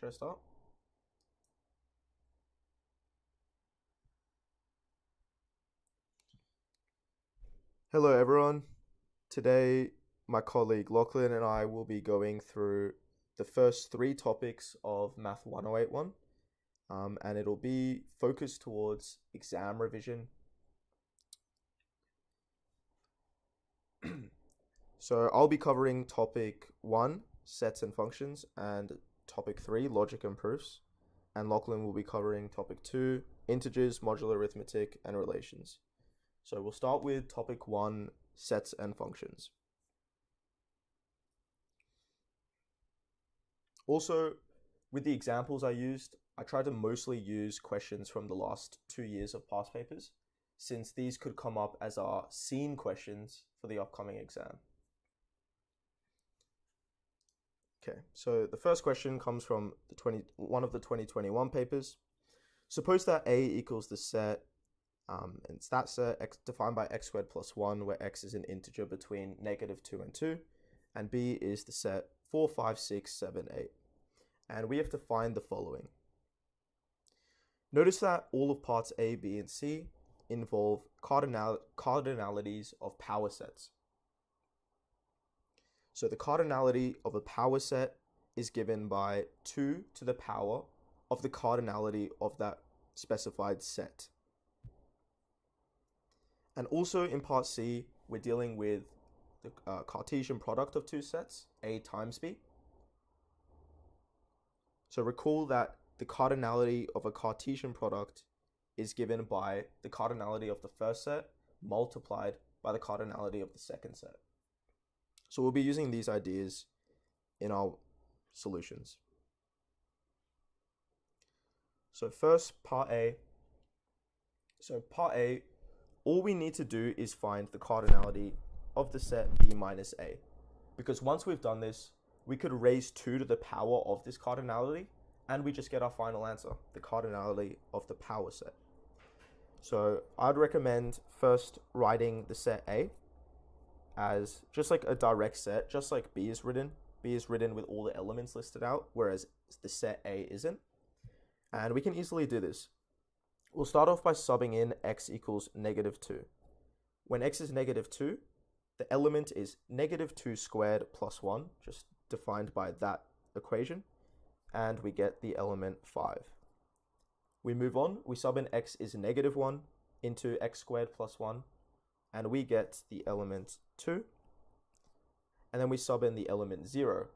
Should I start? Hello everyone. Today my colleague Lachlan and I will be going through the first three topics of Math 1081, and it'll be focused towards exam revision. So I'll be covering topic 1, sets and functions, and topic 3, logic and proofs, and Lachlan will be covering topic 2, integers, modular arithmetic, and relations. So we'll start with topic 1, sets and functions. Also, with the examples I used, I tried to mostly use questions from the last 2 years of past papers, since these could come up as our seen questions for the upcoming exam. Okay, so the first question comes from one of the 2021 papers. Suppose that A equals the set, and it's that set x defined by x squared plus 1, where x is an integer between -2 and 2, and B is the set 4, 5, 6, 7, 8. And we have to find the following. Notice that all of parts A, B, and C involve cardinalities of power sets. So the cardinality of a power set is given by 2 to the power of the cardinality of that specified set. And also in part C, we're dealing with the Cartesian product of two sets, A times B. So recall that the cardinality of a Cartesian product is given by the cardinality of the first set multiplied by the cardinality of the second set. So we'll be using these ideas in our solutions. So first, part A. So part A, all we need to do is find the cardinality of the set B minus A. Because once we've done this, we could raise 2 to the power of this cardinality, and we just get our final answer, the cardinality of the power set. So I'd recommend first writing the set A as just like a direct set, just like B is written. B is written with all the elements listed out, whereas the set A isn't. And we can easily do this. We'll start off by subbing in x equals -2. When x is -2, the element is -2 squared plus 1, just defined by that equation, and we get the element 5. We move on, we sub in x is -1 into x squared plus 1, and we get the element 2. And then we sub in the element 0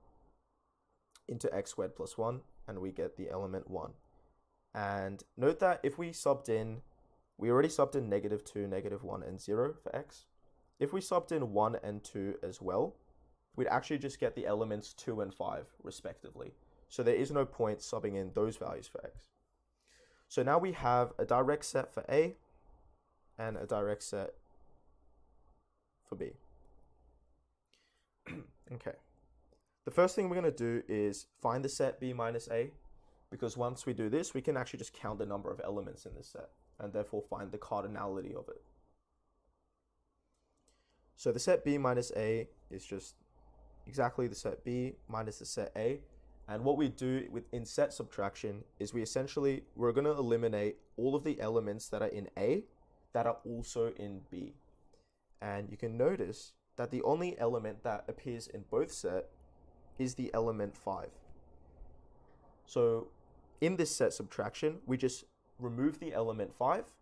into x squared plus 1, and we get the element 1. And note that if we subbed in, we already subbed in -2, -1, and 0 for x. If we subbed in 1 and 2 as well, we'd actually just get the elements 2 and 5 respectively. So there is no point subbing in those values for x. So now we have a direct set for A and a direct set for B. Okay. The first thing we're going to do is find the set B minus A, because once we do this, we can actually just count the number of elements in this set and therefore find the cardinality of it. So the set B minus A is just exactly the set B minus the set A. And what we do in set subtraction is we're going to eliminate all of the elements that are in A that are also in B. And you can notice that the only element that appears in both sets is the element 5. So in this set subtraction, we just remove the element 5,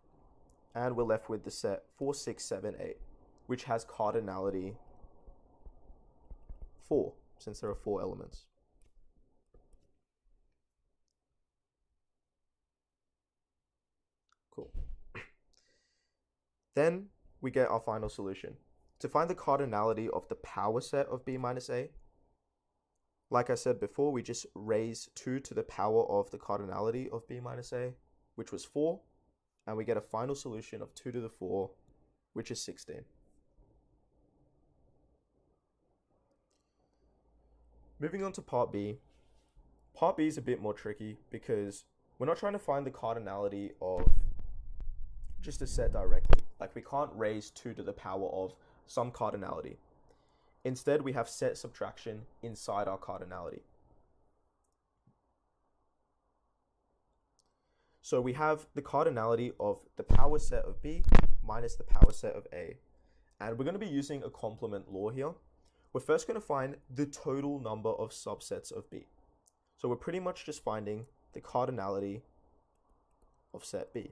and we're left with the set 4, 6, 7, 8, which has cardinality 4, since there are 4 elements. Cool. Then we get our final solution. To find the cardinality of the power set of B minus A, like I said before, we just raise 2 to the power of the cardinality of B minus A, which was 4, and we get a final solution of 2 to the 4, which is 16. Moving on to part B. Part B is a bit more tricky because we're not trying to find the cardinality of just a set directly. Like, we can't raise 2 to the power of some cardinality. Instead, we have set subtraction inside our cardinality. So we have the cardinality of the power set of B minus the power set of A. And we're going to be using a complement law here. We're first going to find the total number of subsets of B. So we're pretty much just finding the cardinality of set B.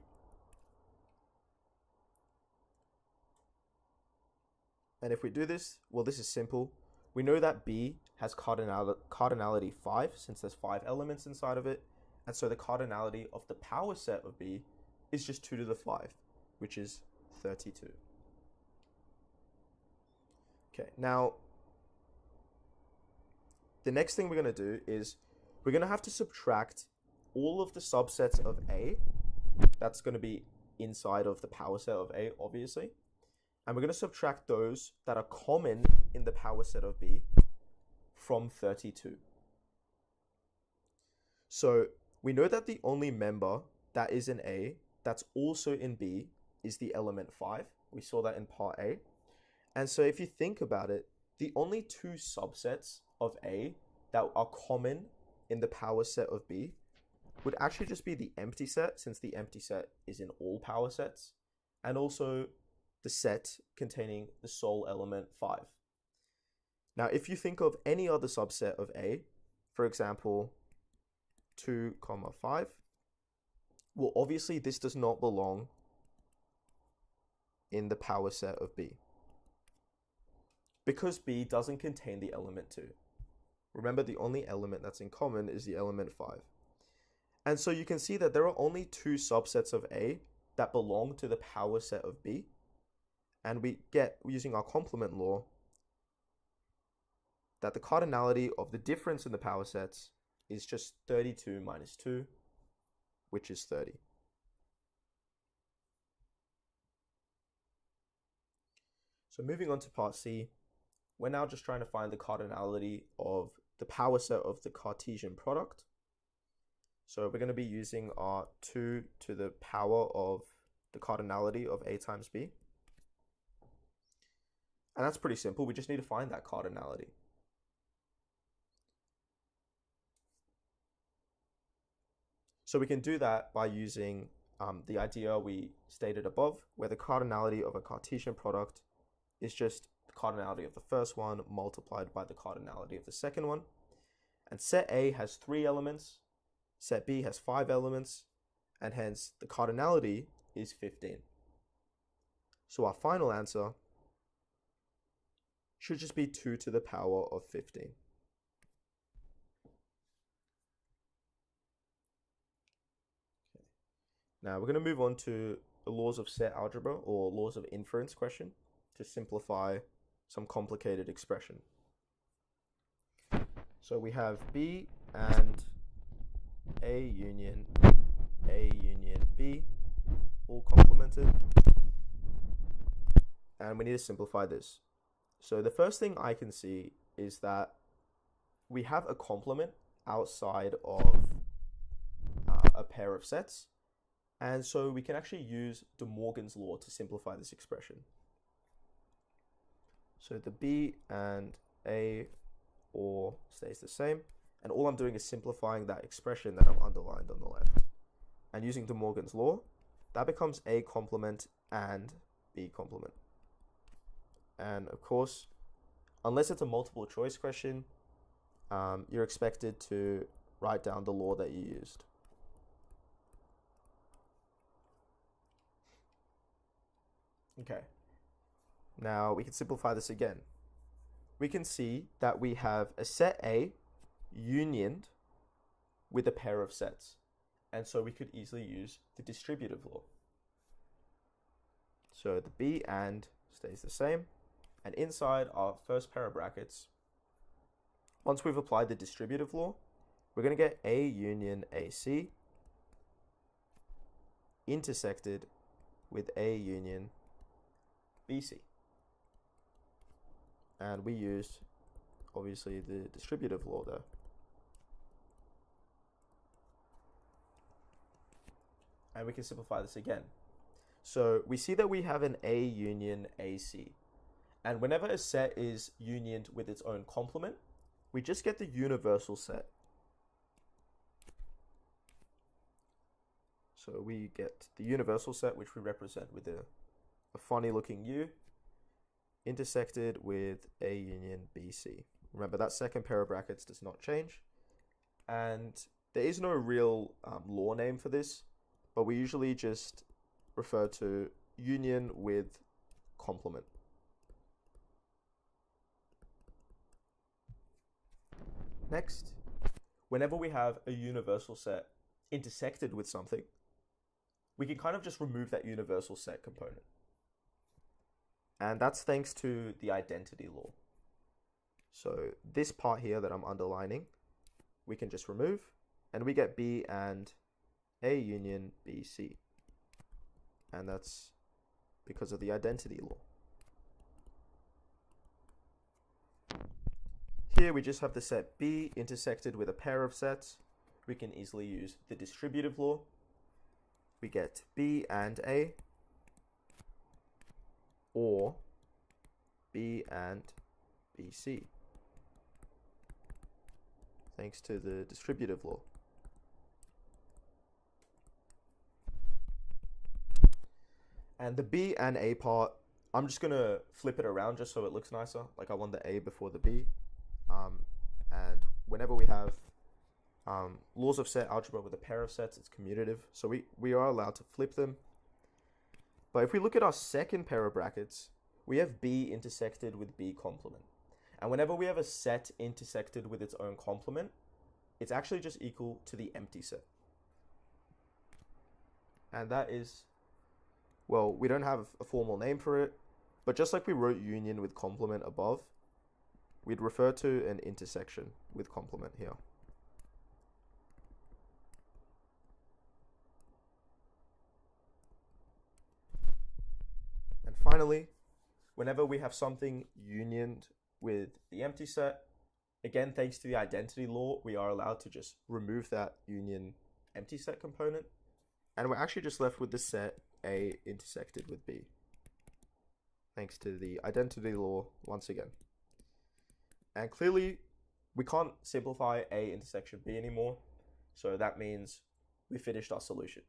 And if we do this, well, this is simple. We know that B has cardinality 5, since there's 5 elements inside of it. And so the cardinality of the power set of B is just 2 to the 5, which is 32. Okay, now, the next thing we're going to do is we're going to have to subtract all of the subsets of A. That's going to be inside of the power set of A, obviously. And we're going to subtract those that are common in the power set of B from 32. So we know that the only member that is in A that's also in B is the element 5. We saw that in part A. And so if you think about it, the only 2 subsets of A that are common in the power set of B would actually just be the empty set, since the empty set is in all power sets, and also the set containing the sole element 5. Now, if you think of any other subset of A, for example, 2, 5, well, obviously this does not belong in the power set of B, because B doesn't contain the element 2. Remember, the only element that's in common is the element 5. And so you can see that there are only 2 subsets of A that belong to the power set of B. And we get, using our complement law, that the cardinality of the difference in the power sets is just 32 minus 2, which is 30. So moving on to part C, we're now just trying to find the cardinality of the power set of the Cartesian product. So we're going to be using our 2 to the power of the cardinality of A times B. And that's pretty simple. We just need to find that cardinality. So we can do that by using the idea we stated above, where the cardinality of a Cartesian product is just the cardinality of the first one multiplied by the cardinality of the second one. And set A has 3 elements, set B has 5 elements, and hence the cardinality is 15. So our final answer should just be 2 to the power of 15. Okay. Now we're going to move on to the laws of set algebra, or laws of inference question, to simplify some complicated expression. So we have B and A union B, all complemented. And we need to simplify this. So the first thing I can see is that we have a complement outside of a pair of sets. And so we can actually use De Morgan's law to simplify this expression. So the B and A or stays the same. And all I'm doing is simplifying that expression that I've underlined on the left. And using De Morgan's law, that becomes A complement and B complement. And of course, unless it's a multiple choice question, you're expected to write down the law that you used. Okay. Now we can simplify this again. We can see that we have a set A unioned with a pair of sets. And so we could easily use the distributive law. So the B and stays the same. And inside our first pair of brackets, once we've applied the distributive law, we're going to get A union AC intersected with A union BC. And we used, obviously, the distributive law there. And we can simplify this again. So we see that we have an A union AC. And whenever a set is unioned with its own complement, we just get the universal set. So we get the universal set, which we represent with a funny looking U, intersected with A union BC. Remember, that second pair of brackets does not change. And there is no real law name for this, but we usually just refer to union with complement. Next, whenever we have a universal set intersected with something, we can kind of just remove that universal set component. And that's thanks to the identity law. So this part here that I'm underlining, we can just remove, and we get B and A union BC. And that's because of the identity law. Here we just have the set B intersected with a pair of sets. We can easily use the distributive law. We get B and A, or B and BC, thanks to the distributive law. And the B and A part, I'm just going to flip it around just so it looks nicer. Like I want the A before the B. And whenever we have laws of set algebra with a pair of sets, it's commutative. So we are allowed to flip them. But if we look at our second pair of brackets, we have B intersected with B complement. And whenever we have a set intersected with its own complement, it's actually just equal to the empty set. And that is, well, we don't have a formal name for it, but just like we wrote union with complement above, we'd refer to an intersection with complement here. And finally, whenever we have something unioned with the empty set, again, thanks to the identity law, we are allowed to just remove that union empty set component. And we're actually just left with the set A intersected with B, thanks to the identity law once again. And clearly, we can't simplify A intersection B anymore, so that means we finished our solution.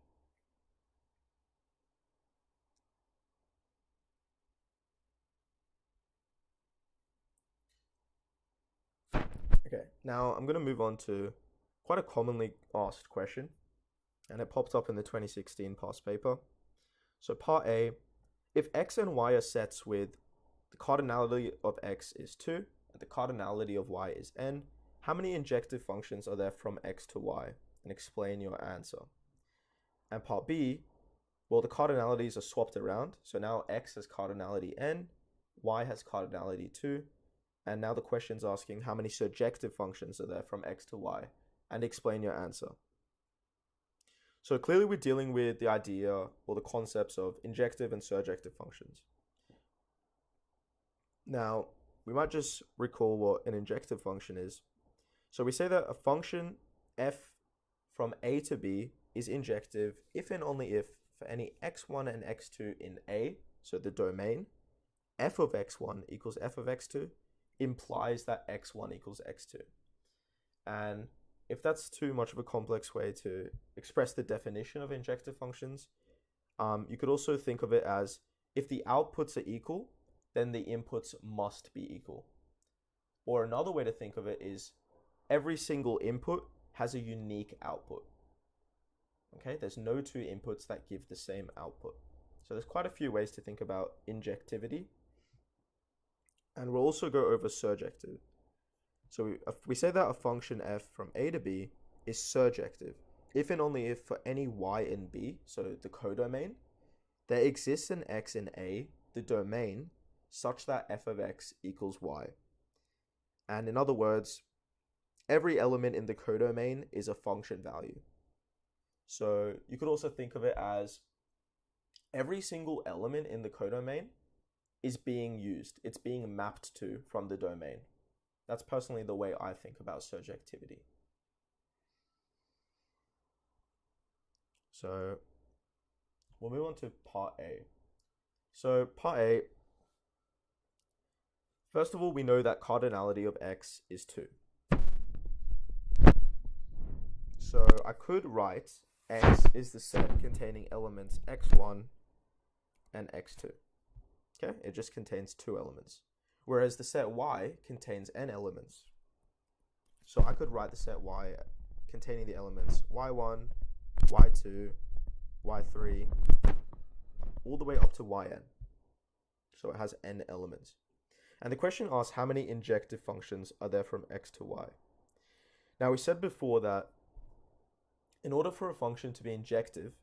Okay, now I'm going to move on to quite a commonly asked question, and it popped up in the 2016 past paper. So part A, if x and y are sets with the cardinality of x is 2, and the cardinality of y is n, how many injective functions are there from x to y? And explain your answer. And part B, well, the cardinalities are swapped around. So now x has cardinality n, y has cardinality 2, and now the question's asking how many surjective functions are there from x to y, and explain your answer. So clearly we're dealing with the idea or the concepts of injective and surjective functions. Now, we might just recall what an injective function is. So we say that a function f from a to b is injective if and only if for any x1 and x2 in A, so the domain, f of x1 equals f of x2 implies that x1 equals x2. And if that's too much of a complex way to express the definition of injective functions, you could also think of it as if the outputs are equal, then the inputs must be equal. Or another way to think of it is every single input has a unique output. Okay, there's no two inputs that give the same output. So there's quite a few ways to think about injectivity. And we'll also go over surjective. So we say that a function f from a to b is surjective if and only if for any y in b, so the codomain, there exists an x in A, the domain, such that f of x equals y. And in other words, every element in the codomain is a function value. So you could also think of it as every single element in the codomain is being used. It's being mapped to from the domain. That's personally the way I think about surjectivity. So we'll move on to part A. So part A, first of all, we know that cardinality of x is 2. So I could write X is the set containing elements x1 and x2. Okay, it just contains 2 elements. Whereas the set Y contains n elements. So I could write the set Y containing the elements y1, y2, y3, all the way up to yn. So it has n elements. And the question asks how many injective functions are there from x to y. Now we said before that in order for a function to be injective,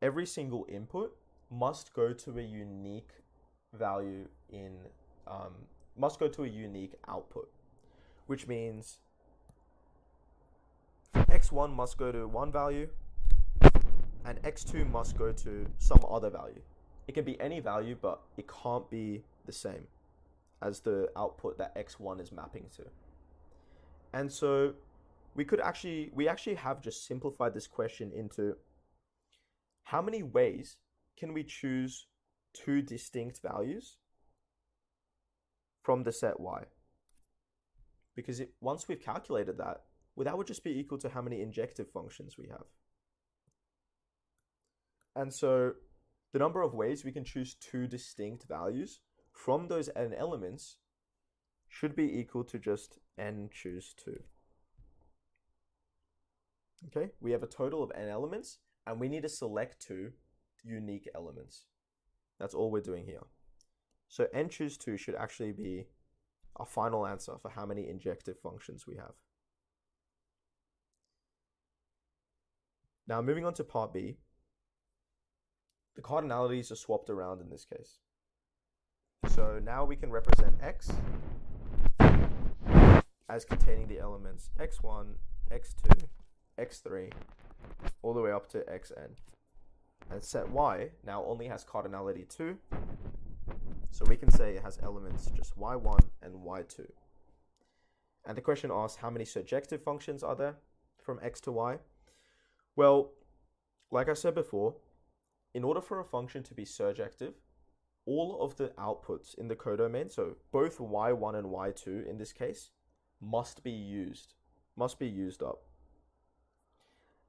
every single input must go to a unique value must go to a unique output, which means x1 must go to one value and x2 must go to some other value. It can be any value, but it can't be the same as the output that x1 is mapping to. And so we actually have just simplified this question into how many ways can we choose 2 distinct values from the set Y? Because once we've calculated that, well, that would just be equal to how many injective functions we have. And so the number of ways we can choose 2 distinct values from those n elements should be equal to just n choose 2. Okay, we have a total of n elements and we need to select 2 unique elements. That's all we're doing here. So n choose 2 should actually be our final answer for how many injective functions we have. Now moving on to part B, the cardinalities are swapped around in this case. So now we can represent x as containing the elements x1, x2, x3, all the way up to xn. And set Y now only has cardinality 2, so we can say it has elements just y1 and y2. And the question asks how many surjective functions are there from x to y? Well, like I said before, in order for a function to be surjective, all of the outputs in the codomain, so both y1 and y2 in this case, must be used up.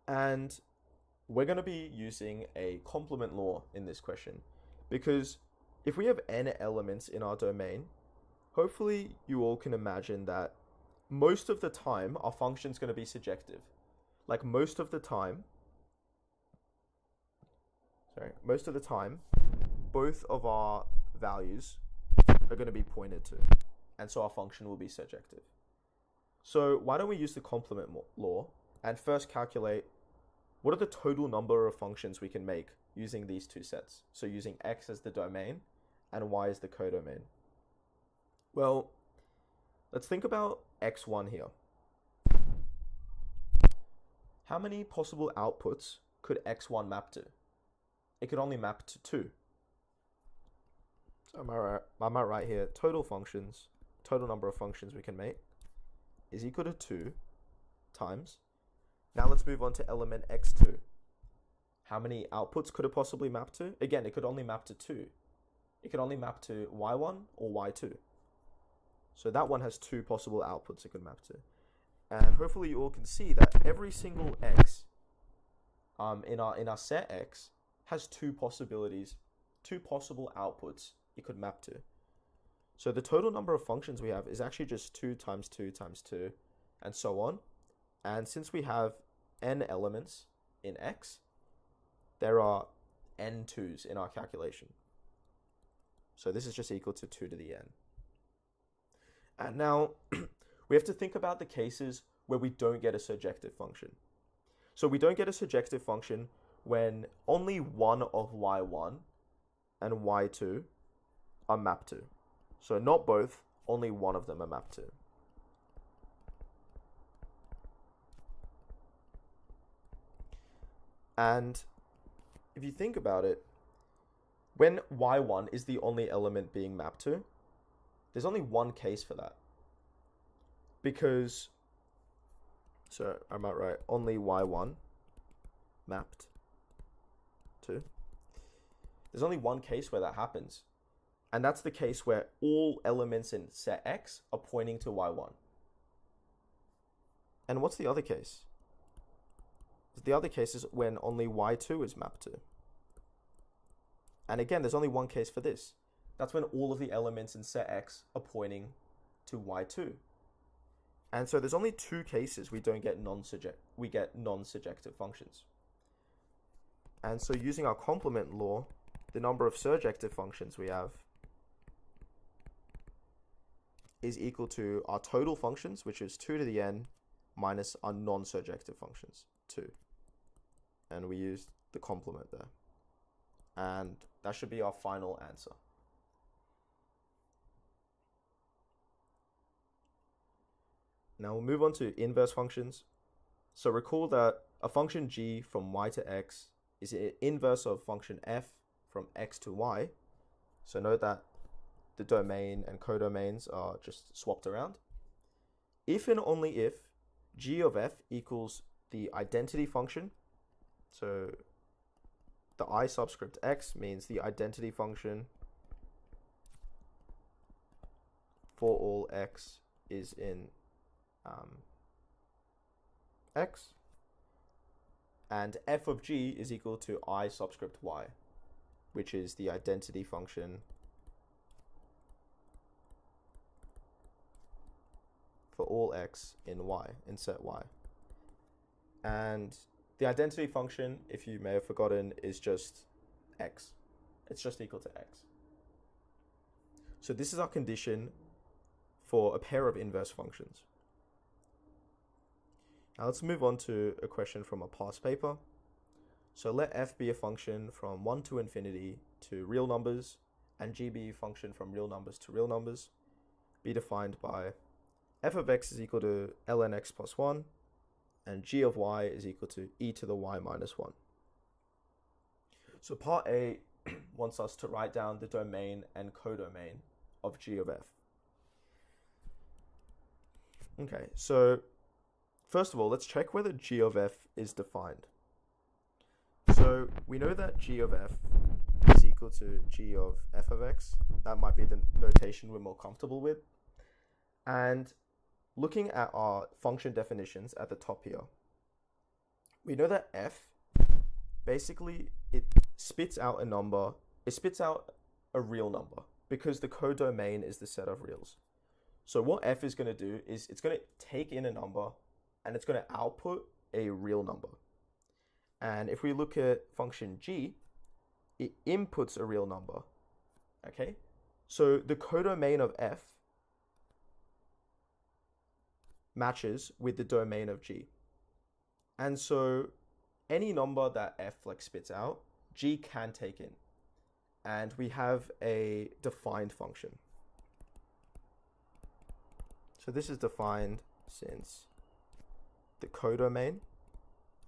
And we're going to be using a complement law in this question, because if we have n elements in our domain, hopefully you all can imagine that most of the time our function is going to be surjective. Like most of the time, both of our values are going to be pointed to, and so our function will be surjective. So why don't we use the complement law and first calculate what are the total number of functions we can make using these 2 sets? So using x as the domain and y as the codomain. Well, let's think about x1 here. How many possible outputs could x1 map to? It could only map to 2. So am I right here? Total number of functions we can make is equal to 2 times. Now let's move on to element x2. How many outputs could it possibly map to? Again, it could only map to 2. It could only map to y1 or y2. So that one has 2 possible outputs it could map to. And hopefully you all can see that every single x in our set x has 2 possibilities, 2 possible outputs it could map to. So the total number of functions we have is actually just 2 times 2 times 2 and so on. And since we have n elements in x, there are n 2's in our calculation. So this is just equal to 2 to the n. And now we have to think about the cases where we don't get a surjective function. So we don't get a surjective function when only one of y1 and y2 are mapped to. So not both, only one of them are mapped to. And if you think about it, when y1 is the only element being mapped to, there's only one case for that. Because, so am I right? Only y1 mapped to. There's only one case where that happens. And that's the case where all elements in set x are pointing to y1. And what's the other case? The other case is when only y2 is mapped to. And again, there's only one case for this. That's when all of the elements in set X are pointing to y2. And so there's only two cases we get non-surjective functions. And so using our complement law, the number of surjective functions we have is equal to our total functions, which is 2 to the n, minus our non-surjective functions, 2. And we used the complement there. And that should be our final answer. Now we'll move on to inverse functions. So recall that a function g from y to x is an inverse of function f from x to y. So note that the domain and codomains are just swapped around. If and only if g of f equals the identity function, so the I subscript x means the identity function for all x is in x, and f of g is equal to I subscript y, which is the identity function for all x in y, in set y. And the identity function, if you may have forgotten, is just x. It's just equal to x. So this is our condition for a pair of inverse functions. Now let's move on to a question from a past paper. So let f be a function from 1 to infinity to real numbers, and g be a function from real numbers to real numbers, be defined by f of x is equal to ln x plus 1, and g of y is equal to e to the y minus 1. So part A wants us to write down the domain and codomain of g of f. Okay, so first of all, let's check whether g of f is defined. So we know that g of f is equal to g of f of x. That might be the notation we're more comfortable with. And looking at our function definitions at the top here, we know that f, basically it spits out a number, it spits out a real number because the codomain is the set of reals. So what f is going to do is it's going to take in a number and it's going to output a real number. And if we look at function g, it inputs a real number. Okay, so the codomain of f matches with the domain of g. And so any number that f spits out, g can take in. And we have a defined function. So this is defined since the codomain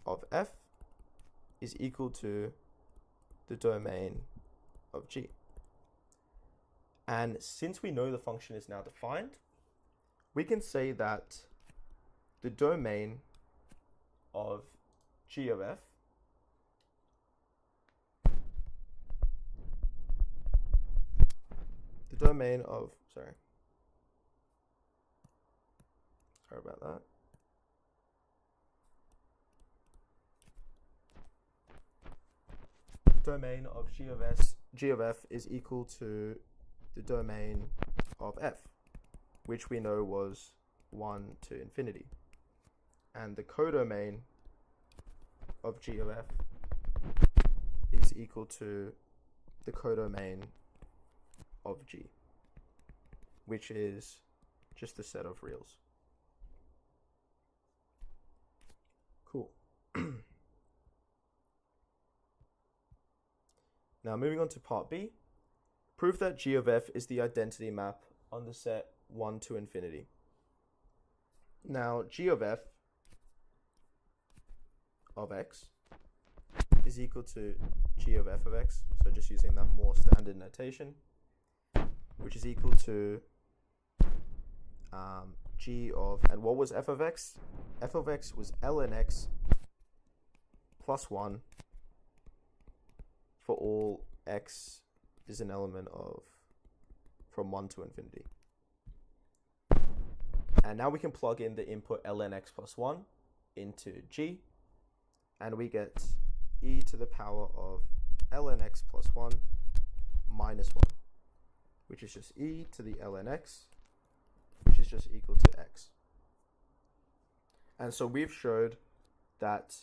of f is equal to the domain of g. And since we know the function is now defined, we can say that the domain of g of f sorry about that. Domain of g of f is equal to the domain of f, which we know was 1 to infinity. And the codomain of g of f is equal to the codomain of g, which is just the set of reals. Cool. Now moving on to part B, prove that g of f is the identity map on the set 1 to infinity. Now g of f of x is equal to g of f of x, so just using that more standard notation, which is equal to g of, and what was f of x? F of x was ln x plus 1 for all x is an element of from 1 to infinity. And now we can plug in the input ln x plus 1 into g, and we get e to the power of ln x plus 1 minus 1, which is just e to the ln x, which is just equal to x. And so we've showed that,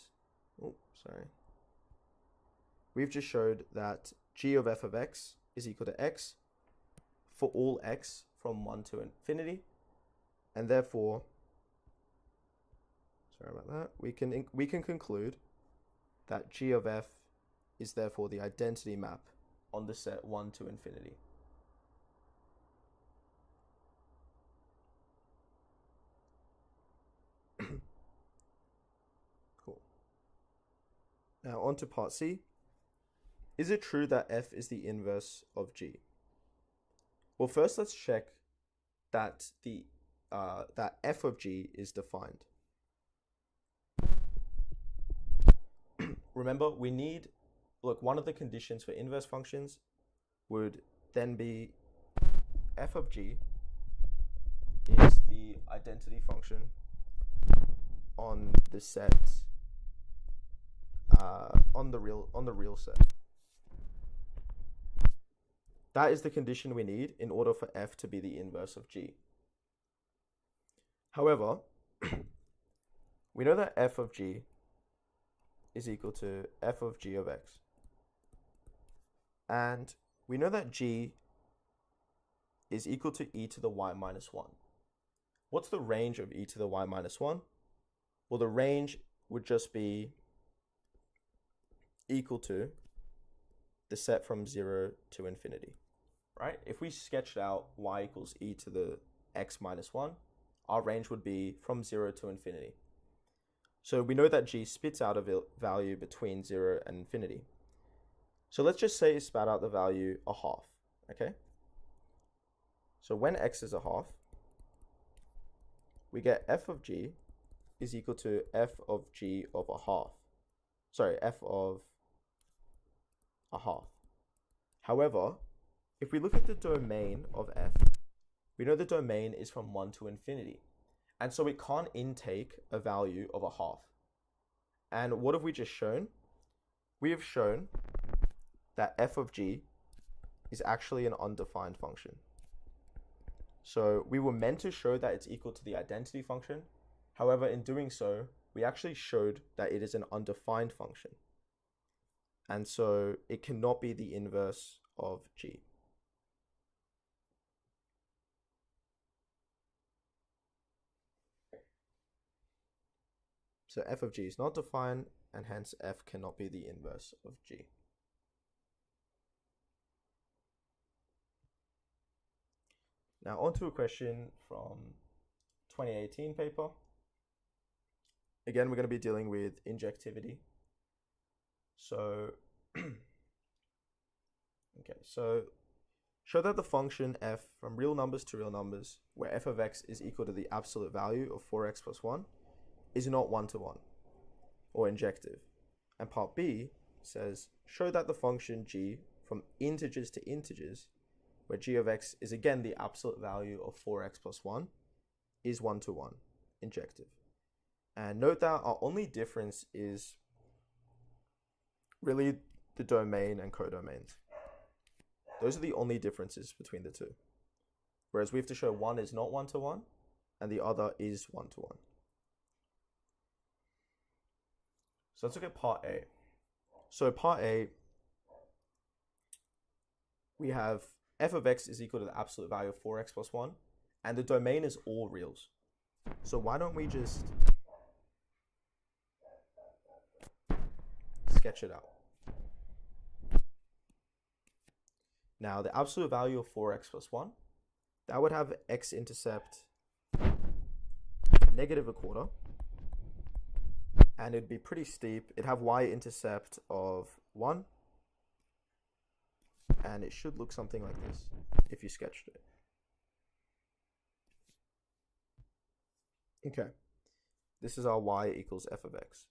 we've just showed that g of f of x is equal to x for all x from 1 to infinity, and therefore, we can conclude that g of f is therefore the identity map on the set 1 to infinity. Cool. Now on to part C. Is it true that f is the inverse of g? Well, first let's check that that f of g is defined. Remember, we need, one of the conditions for inverse functions would then be f of g is the identity function on the set, on the real set. That is the condition we need in order for f to be the inverse of g. However, we know that f of g is equal to f of g of x. And we know that g is equal to e to the y minus 1. What's the range of e to the y minus 1? Well, the range would just be equal to the set from 0 to infinity, right? If we sketched out y equals e to the x minus 1, our range would be from 0 to infinity. So we know that g spits out a value between 0 and infinity. So let's just say it spat out the value a half, okay? So when x is a half, we get f of g is equal to f of g of a half. Sorry, f of a half. However, if we look at the domain of f, we know the domain is from 1 to infinity. And so it can't intake a value of a half. And what have we just shown? We have shown that f of g is actually an undefined function. So we were meant to show that it's equal to the identity function. However, in doing so, we actually showed that it is an undefined function. And so it cannot be the inverse of g. So f of g is not defined, and hence f cannot be the inverse of g. Now on to a question from 2018 paper. Again, we're going to be dealing with injectivity. So, so show that the function f from real numbers to real numbers, where f of x is equal to the absolute value of 4x plus 1, is not one-to-one, or injective. And part B says, show that the function g from integers to integers, where g of x is again the absolute value of 4x plus 1, is one-to-one, injective. And note that our only difference is really the domain and codomains. Those are the only differences between the two. Whereas we have to show one is not one-to-one, and the other is one-to-one. So let's look at part A. So part A, we have f of x is equal to the absolute value of 4x plus 1, and the domain is all reals. So why don't we just sketch it out? Now, the absolute value of 4x plus 1, that would have x-intercept negative a quarter, and it'd be pretty steep. It'd have y-intercept of 1, and it should look something like this if you sketched it. Okay, this is our y equals f of x.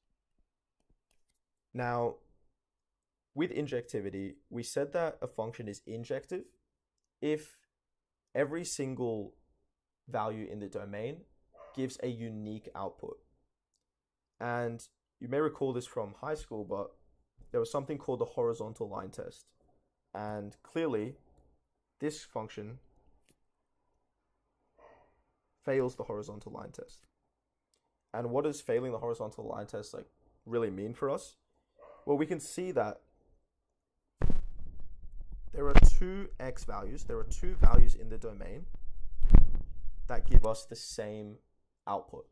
Now, with injectivity, we said that a function is injective if every single value in the domain gives a unique output. And you may recall this from high school, but there was something called the horizontal line test. And clearly, this function fails the horizontal line test. And what does failing the horizontal line test like really mean for us? Well, we can see that there are two x values, there are two values in the domain that give us the same output.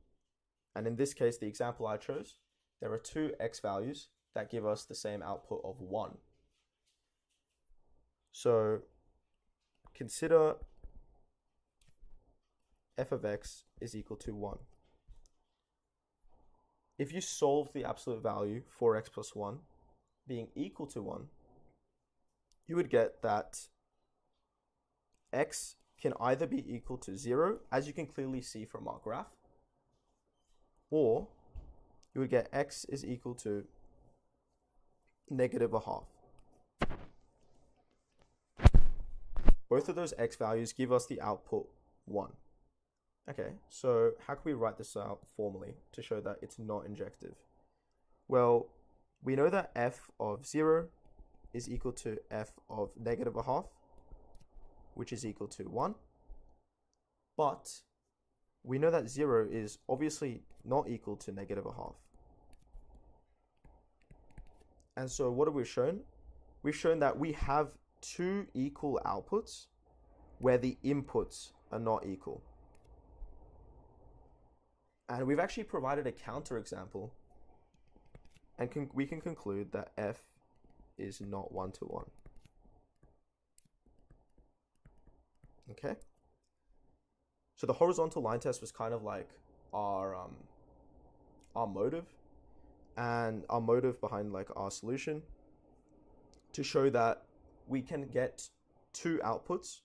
And in this case, the example I chose, there are two x values that give us the same output of 1. So consider f of x is equal to 1. If you solve the absolute value for x plus 1 being equal to 1, you would get that x can either be equal to 0, as you can clearly see from our graph, or you would get x is equal to negative a half. Both of those x values give us the output 1. Okay, so how can we write this out formally to show that it's not injective? Well, we know that f of 0 is equal to f of negative a half, which is equal to 1. But we know that 0 is obviously not equal to negative a half. And so what have we shown? We've shown that we have two equal outputs where the inputs are not equal. And we've actually provided a counterexample, and we can conclude that f is not 1-to-1. Okay? So the horizontal line test was kind of like our motive, and our motive behind like our solution to show that we can get two outputs.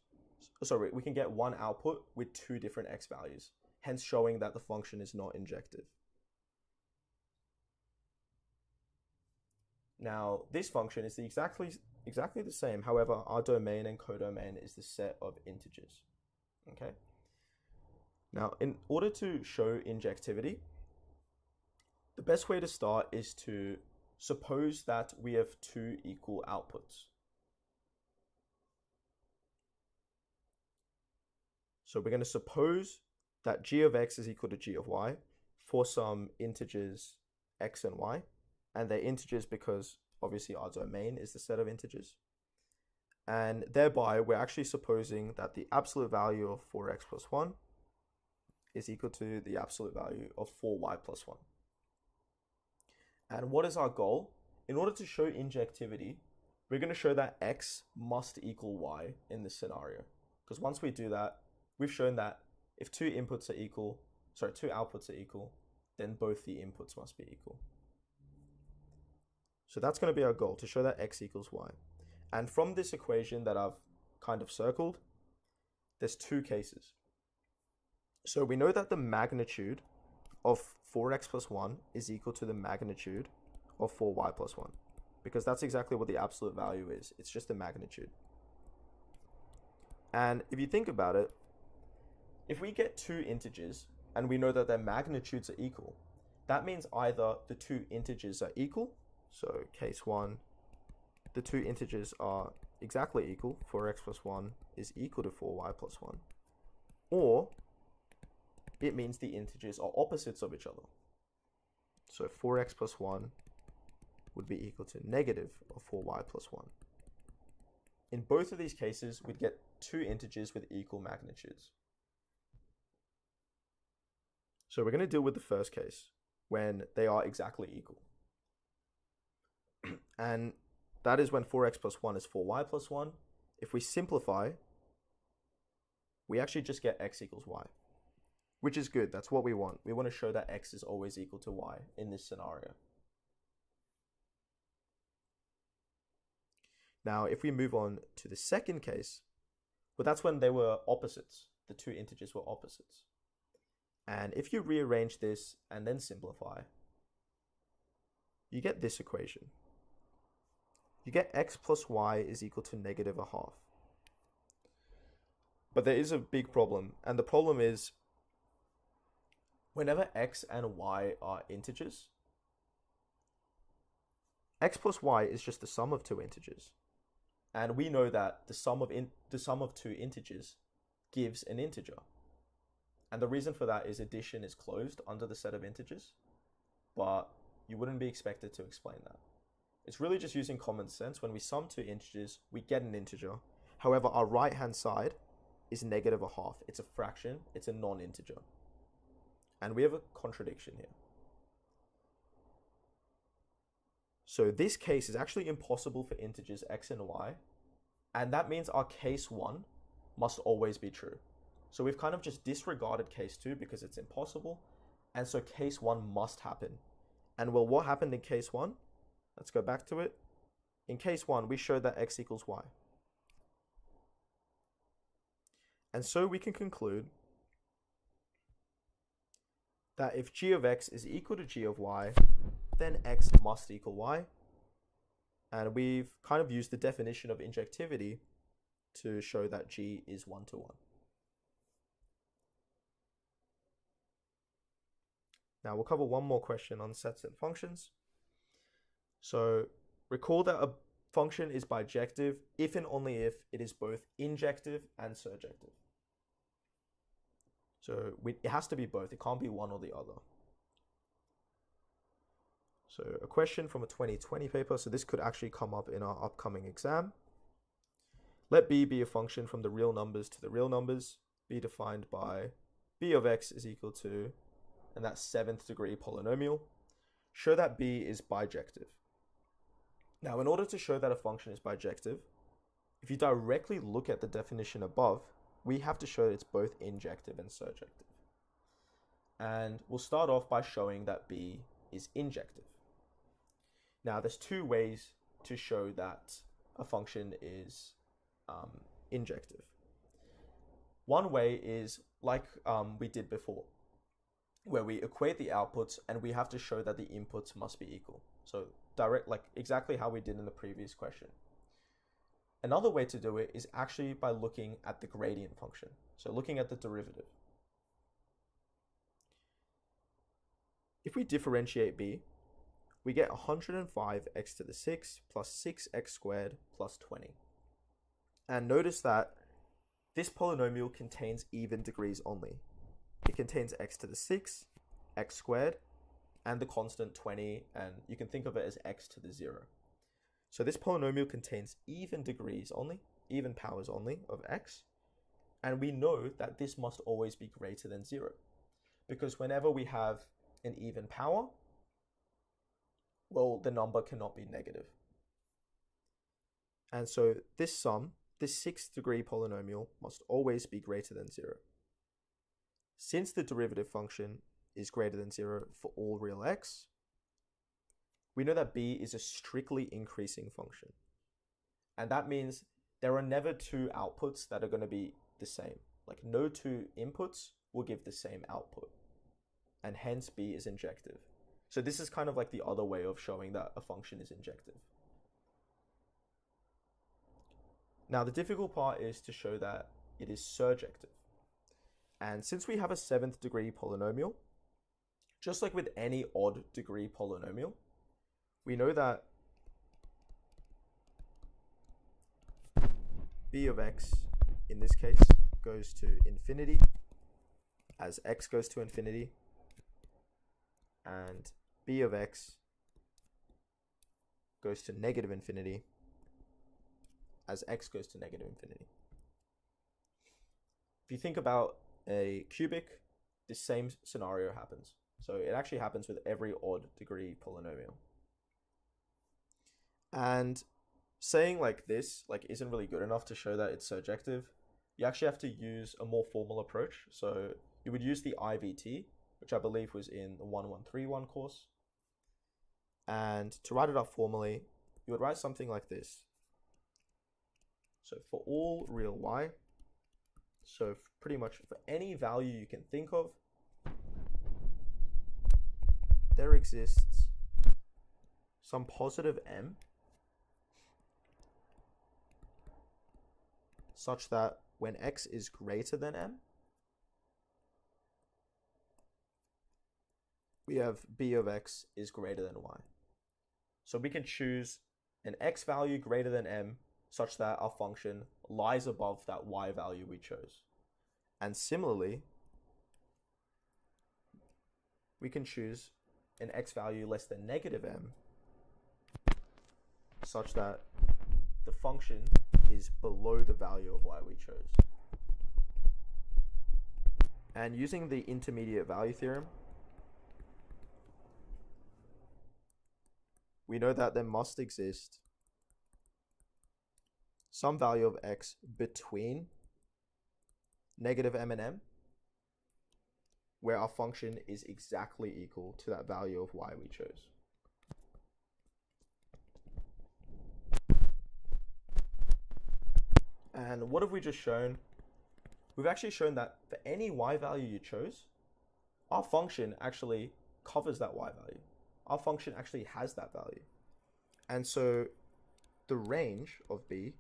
Sorry, we can get one output with two different x values, hence showing that the function is not injective. Now, this function is exactly the same. However, our domain and codomain is the set of integers. Okay. Now, in order to show injectivity, the best way to start is to suppose that we have two equal outputs. So we're going to suppose that g of x is equal to g of y for some integers x and y. And they're integers because obviously our domain is the set of integers. And thereby, we're actually supposing that the absolute value of 4x plus 1 is equal to the absolute value of 4y plus 1. And what is our goal? In order to show injectivity, we're going to show that x must equal y in this scenario. Because once we do that, we've shown that if two outputs are equal, then both the inputs must be equal. So that's going to be our goal, to show that x equals y. And from this equation that I've kind of circled, there's two cases. So we know that the magnitude of 4x plus 1 is equal to the magnitude of 4y plus 1, because that's exactly what the absolute value is. It's just the magnitude. And if you think about it, if we get two integers and we know that their magnitudes are equal, that means either the two integers are equal. So case 1, the two integers are exactly equal. 4x plus 1 is equal to 4y plus 1. Or it means the integers are opposites of each other. So 4x plus 1 would be equal to negative of 4y plus 1. In both of these cases, we'd get two integers with equal magnitudes. So we're going to deal with the first case when they are exactly equal. And that is when 4x plus 1 is 4y plus 1. If we simplify, we actually just get x equals y, which is good. That's what we want. We want to show that x is always equal to y in this scenario. Now, if we move on to the second case, well, that's when they were opposites. The two integers were opposites. And if you rearrange this and then simplify, you get this equation. You get x plus y is equal to negative a half. But there is a big problem, and the problem is whenever x and y are integers, x plus y is just the sum of two integers. And we know that the sum of two integers gives an integer. And the reason for that is addition is closed under the set of integers, but you wouldn't be expected to explain that. It's really just using common sense. When we sum two integers, we get an integer. However, our right-hand side is negative a half. It's a fraction. It's a non-integer. And we have a contradiction here. So this case is actually impossible for integers x and y. And that means our case 1 must always be true. So we've kind of just disregarded case 2 because it's impossible. And so case 1 must happen. And well, what happened in case 1? Let's go back to it. In case 1, we showed that x equals y. And so we can conclude that if g of x is equal to g of y, then x must equal y. And we've kind of used the definition of injectivity to show that g is 1 to 1. Now we'll cover one more question on sets and functions. So recall that a function is bijective if and only if it is both injective and surjective. So it has to be both. It can't be one or the other. So a question from a 2020 paper. So this could actually come up in our upcoming exam. Let b be a function from the real numbers to the real numbers. B defined by b of x is equal to, and that's 7th degree polynomial. Show that b is bijective. Now, in order to show that a function is bijective, if you directly look at the definition above, we have to show that it's both injective and surjective. And we'll start off by showing that b is injective. Now, there's two ways to show that a function is injective. One way is like we did before, where we equate the outputs and we have to show that the inputs must be equal. So direct, like exactly how we did in the previous question. Another way to do it is actually by looking at the gradient function. So looking at the derivative. If we differentiate b, we get 105x to the 6 plus 6x squared plus 20. And notice that this polynomial contains even degrees only. It contains x to the 6, x squared, and the constant 20, and you can think of it as x to the 0. So this polynomial contains even degrees only, even powers only of x, and we know that this must always be greater than 0, because whenever we have an even power, well, the number cannot be negative. And so this sum, this 6th degree polynomial, must always be greater than 0. Since the derivative function is greater than 0 for all real x, we know that b is a strictly increasing function. And that means there are never two outputs that are going to be the same. Like no two inputs will give the same output. And hence b is injective. So this is kind of like the other way of showing that a function is injective. Now the difficult part is to show that it is surjective. And since we have a 7th degree polynomial, just like with any odd degree polynomial, we know that b of x in this case goes to infinity as x goes to infinity, and b of x goes to negative infinity as x goes to negative infinity. If you think about a cubic, the same scenario happens. So it actually happens with every odd degree polynomial. And saying like this isn't really good enough to show that it's surjective. You actually have to use a more formal approach. So you would use the IVT, which I believe was in the 1131 course. And to write it up formally, you would write something like this. So for all real y, so pretty much for any value you can think of, there exists some positive m such that when x is greater than m, we have b of x is greater than y. So we can choose an x value greater than m such that our function lies above that y value we chose. And similarly, we can choose an x value less than negative m such that the function is below the value of y we chose. And using the intermediate value theorem, we know that there must exist some value of x between negative m and m, where our function is exactly equal to that value of y we chose. And what have we just shown? We've actually shown that for any y value you chose, our function actually covers that y value. Our function actually has that value. And so the range of B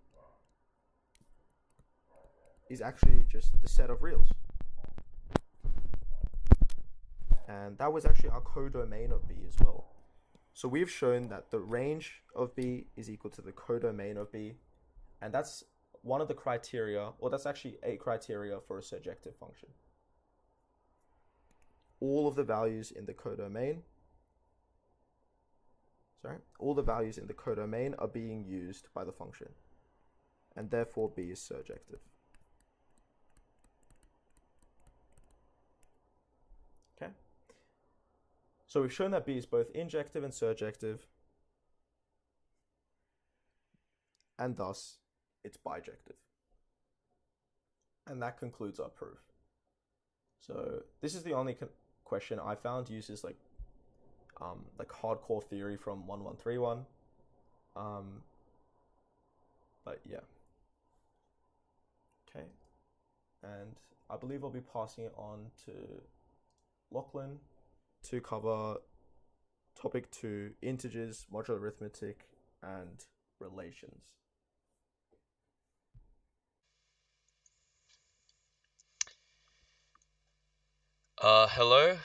is actually just the set of reals. And that was actually our codomain of B as well. So we've shown that the range of B is equal to the codomain of B, and that's one of the criteria, or that's actually a criteria for a surjective function. All of the values in the codomain, all the values in the codomain are being used by the function, and therefore B is surjective. Okay. So we've shown that B is both injective and surjective, and thus it's bijective. And that concludes our proof. So this is the only question I found uses like hardcore theory from 1131. But yeah. Okay. And I believe I'll be passing it on to Lachlan to cover topic 2, integers, modular arithmetic, and relations. Hello.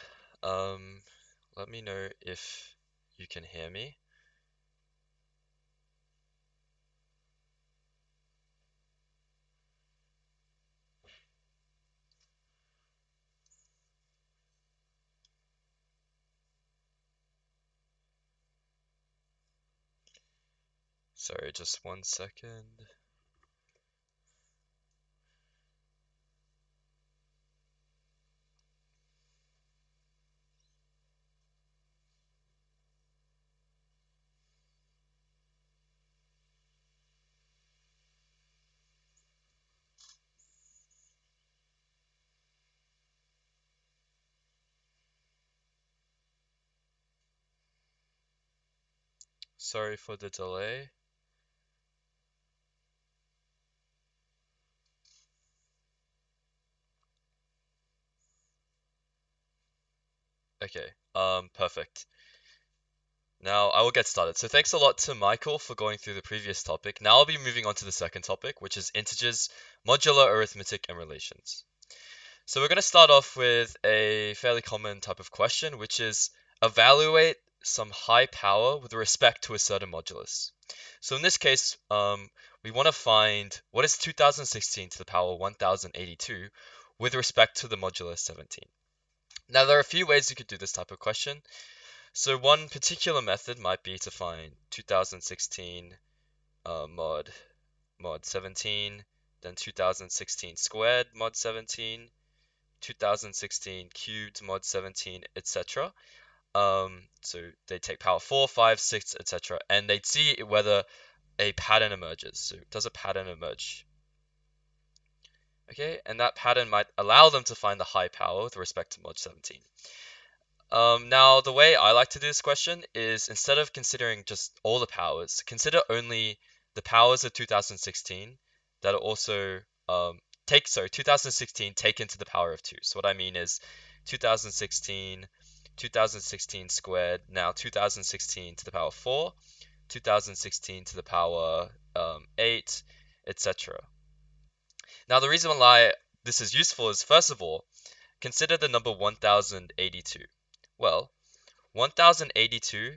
Let me know if you can hear me. Sorry, just 1 second. Sorry for the delay. Okay, perfect. Now I will get started. So thanks a lot to Michael for going through the previous topic. Now I'll be moving on to the second topic, which is integers, modular arithmetic, and relations. So we're going to start off with a fairly common type of question, which is evaluate some high power with respect to a certain modulus. So in this case, we want to find what is 2016 to the power 1082 with respect to the modulus 17. Now there are a few ways you could do this type of question. So one particular method might be to find 2016 mod 17, then 2016 squared mod 17, 2016 cubed mod 17, etc. So they take power 4, 5, 6, etc. and they'd see whether a pattern emerges. So does a pattern emerge? Okay, and that pattern might allow them to find the high power with respect to mod 17. Now, the way I like to do this question is instead of considering just all the powers, consider only the powers of 2016 that are also 2016 taken to the power of 2. So what I mean is 2016, 2016 squared, now 2016 to the power 4, 2016 to the power 8, etc. Now, the reason why this is useful is, first of all, consider the number 1082. Well, 1082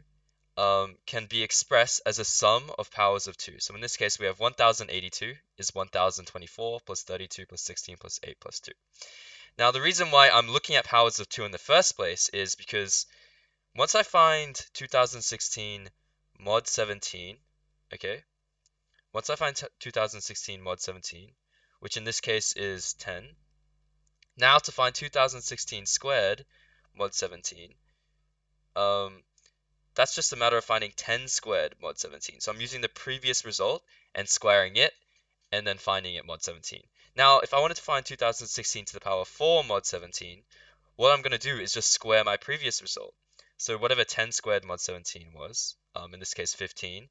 can be expressed as a sum of powers of 2. So in this case, we have 1082 is 1024 plus 32 plus 16 plus 8 plus 2. Now, the reason why I'm looking at powers of 2 in the first place is because once I find 2016 mod 17, okay, once I find 2016 mod 17, which in this case is 10, now to find 2016 squared mod 17, that's just a matter of finding 10 squared mod 17. So I'm using the previous result and squaring it, and then finding it mod 17. Now, if I wanted to find 2016 to the power 4 mod 17, what I'm going to do is just square my previous result. So whatever 10 squared mod 17 was, in this case 15,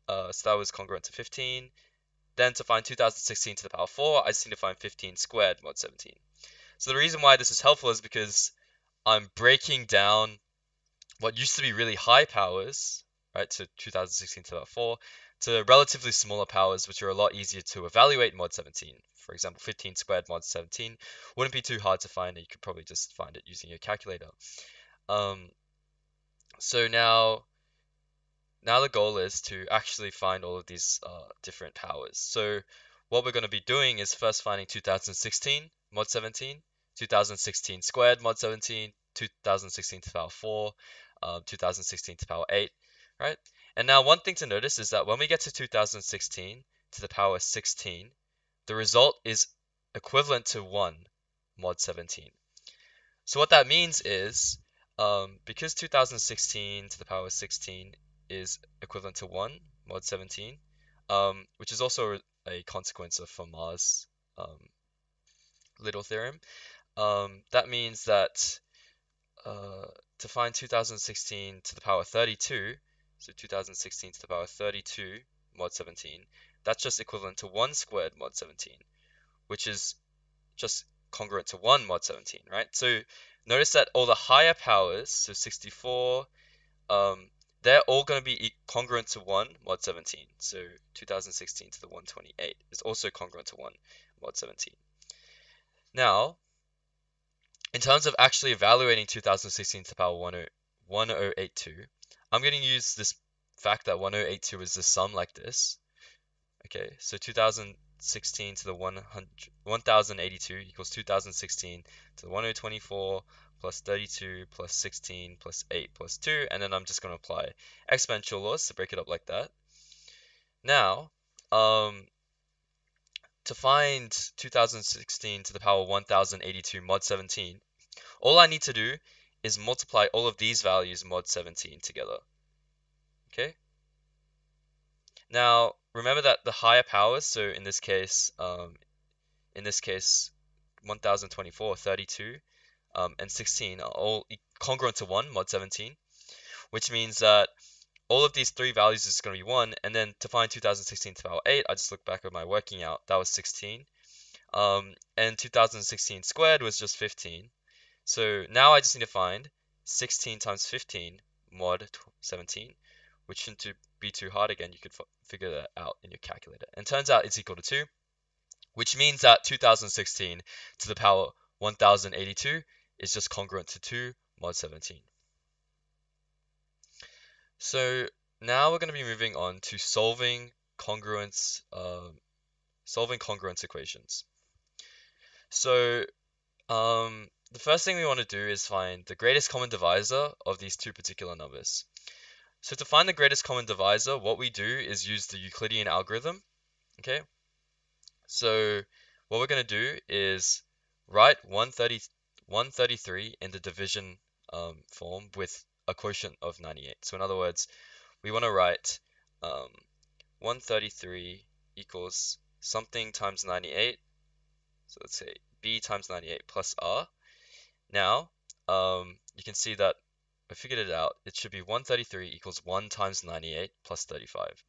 so that was congruent to 15. Then to find 2016 to the power 4, I just need to find 15 squared mod 17. So the reason why this is helpful is because I'm breaking down what used to be really high powers, right, to 2016 to the power 4, to relatively smaller powers, which are a lot easier to evaluate mod 17. For example, 15 squared mod 17 wouldn't be too hard to find, and you could probably just find it using your calculator. So now the goal is to actually find all of these different powers. So what we're going to be doing is first finding 2016 mod 17, 2016 squared mod 17, 2016 to the power 4, 2016 to the power 8, right? And now one thing to notice is that when we get to 2016 to the power 16, the result is equivalent to 1 mod 17. So what that means is, because 2016 to the power 16 is equivalent to 1 mod 17, which is also a consequence of Fermat's little theorem, that means that to find 2016 to the power 32, so 2016 to the power 32 mod 17, that's just equivalent to 1 squared mod 17, which is just congruent to 1 mod 17, right? So notice that all the higher powers, so 64, they're all going to be congruent to 1 mod 17. So 2016 to the 128 is also congruent to 1 mod 17. Now, in terms of actually evaluating 2016 to the power 1082, I'm going to use this fact that 1082 is the sum like this. Okay, so 2016 to the 1082 equals 2016 to the 1024 plus 32 plus 16 plus 8 plus 2, and then I'm just going to apply exponential laws to break it up like that. Now, to find 2016 to the power 1082 mod 17, all I need to do is multiply all of these values mod 17 together. Okay? Now, remember that the higher powers, so in this case 1024, 32, and 16 are all congruent to 1 mod 17, which means that all of these three values is going to be 1, and then to find 2016 to the power 8, I just look back at my working out, that was 16, and 2016 squared was just 15. So now I just need to find 16 times 15 mod 17, which shouldn't be too hard. Again, you could figure that out in your calculator. And turns out it's equal to 2, which means that 2016 to the power 1082 is just congruent to 2 mod 17. So now we're going to be moving on to solving congruence equations. So the first thing we want to do is find the greatest common divisor of these two particular numbers. So to find the greatest common divisor, what we do is use the Euclidean algorithm. Okay. So what we're going to do is write 133 in the division form with a quotient of 98. So in other words, we want to write 133 equals something times 98. So let's say b times 98 plus r. Now, you can see that I figured it out. It should be 133 equals 1 times 98 plus 35.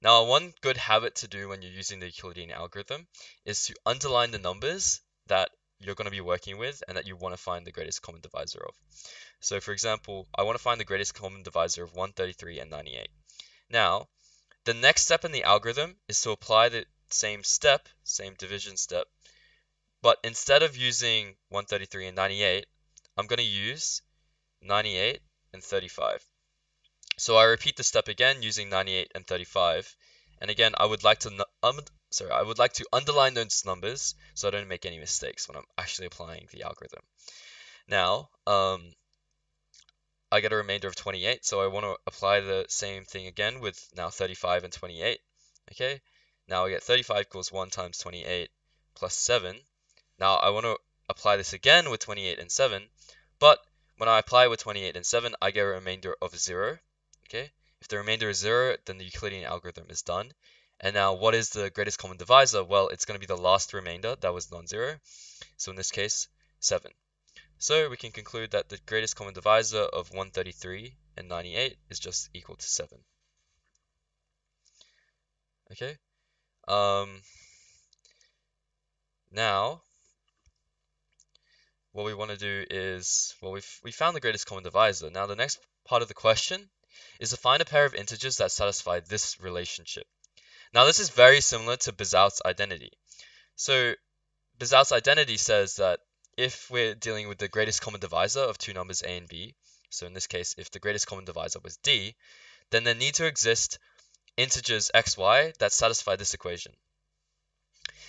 Now, one good habit to do when you're using the Euclidean algorithm is to underline the numbers that you're going to be working with and that you want to find the greatest common divisor of. So, for example, I want to find the greatest common divisor of 133 and 98. Now, the next step in the algorithm is to apply the same division step, but instead of using 133 and 98, I'm going to use 98 and 35. So I repeat the step again using 98 and 35. And again, I would like to underline those numbers so I don't make any mistakes when I'm actually applying the algorithm. Now, I get a remainder of 28, so I want to apply the same thing again with now 35 and 28. Okay, now I get 35 equals 1 times 28 plus 7. Now I want to apply this again with 28 and 7, but when I apply with 28 and 7, I get a remainder of 0. Okay, if the remainder is 0, then the Euclidean algorithm is done. And now what is the greatest common divisor? Well, it's going to be the last remainder that was non-zero. So in this case, 7. So we can conclude that the greatest common divisor of 133 and 98 is just equal to 7. Okay. Now what we want to do is, well, we found the greatest common divisor. Now the next part of the question is to find a pair of integers that satisfy this relationship. Now this is very similar to Bezout's identity. So Bezout's identity says that if we're dealing with the greatest common divisor of two numbers a and b, so in this case, if the greatest common divisor was d, then there need to exist integers x, y that satisfy this equation.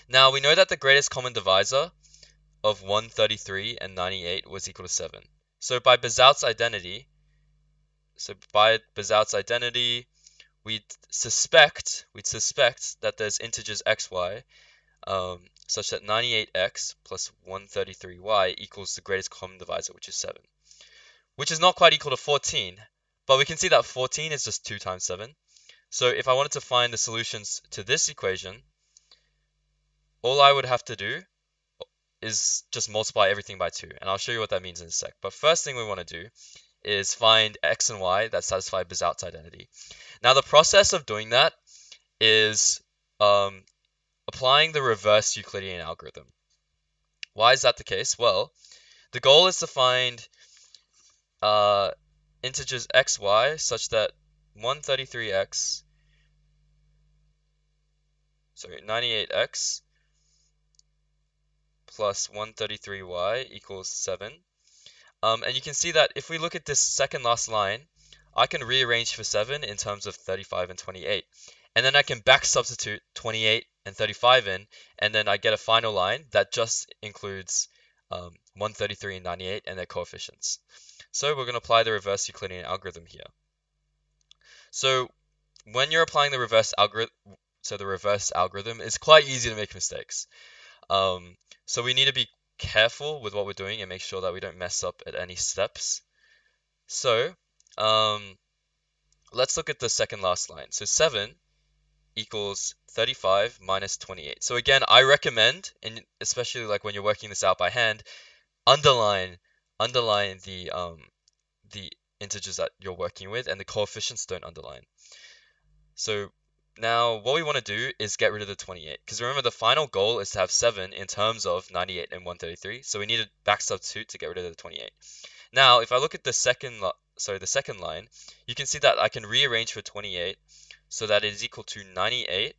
Now we know that the greatest common divisor of 133 and 98 was equal to 7. So by Bezout's identity, we'd suspect that there's integers x, y, such that 98x plus 133y equals the greatest common divisor, which is 7. Which is not quite equal to 14, but we can see that 14 is just 2 times 7. So if I wanted to find the solutions to this equation, all I would have to do is just multiply everything by 2, and I'll show you what that means in a sec. But first thing we want to do is find x and y that satisfy Bezout's identity. Now the process of doing that is applying the reverse Euclidean algorithm. Why is that the case? Well, the goal is to find integers x, y such that 133x, 98x plus 133y equals 7. And you can see that if we look at this second last line, I can rearrange for 7 in terms of 35 and 28. And then I can back substitute 28 and 35 in, and then I get a final line that just includes 133 and 98 and their coefficients. So we're going to apply the reverse Euclidean algorithm here. So when you're applying the reverse algorithm, it's quite easy to make mistakes. So we need to be careful with what we're doing and make sure that we don't mess up at any steps. So let's look at the second last line. So 7 equals 35 minus 28. So again, I recommend, and especially like when you're working this out by hand, underline the integers that you're working with, and the coefficients don't underline. So now what we want to do is get rid of the 28, because remember the final goal is to have 7 in terms of 98 and 133, so we need a back substitute to get rid of the 28. Now if I look at the second line, you can see that I can rearrange for 28 so that it is equal to 98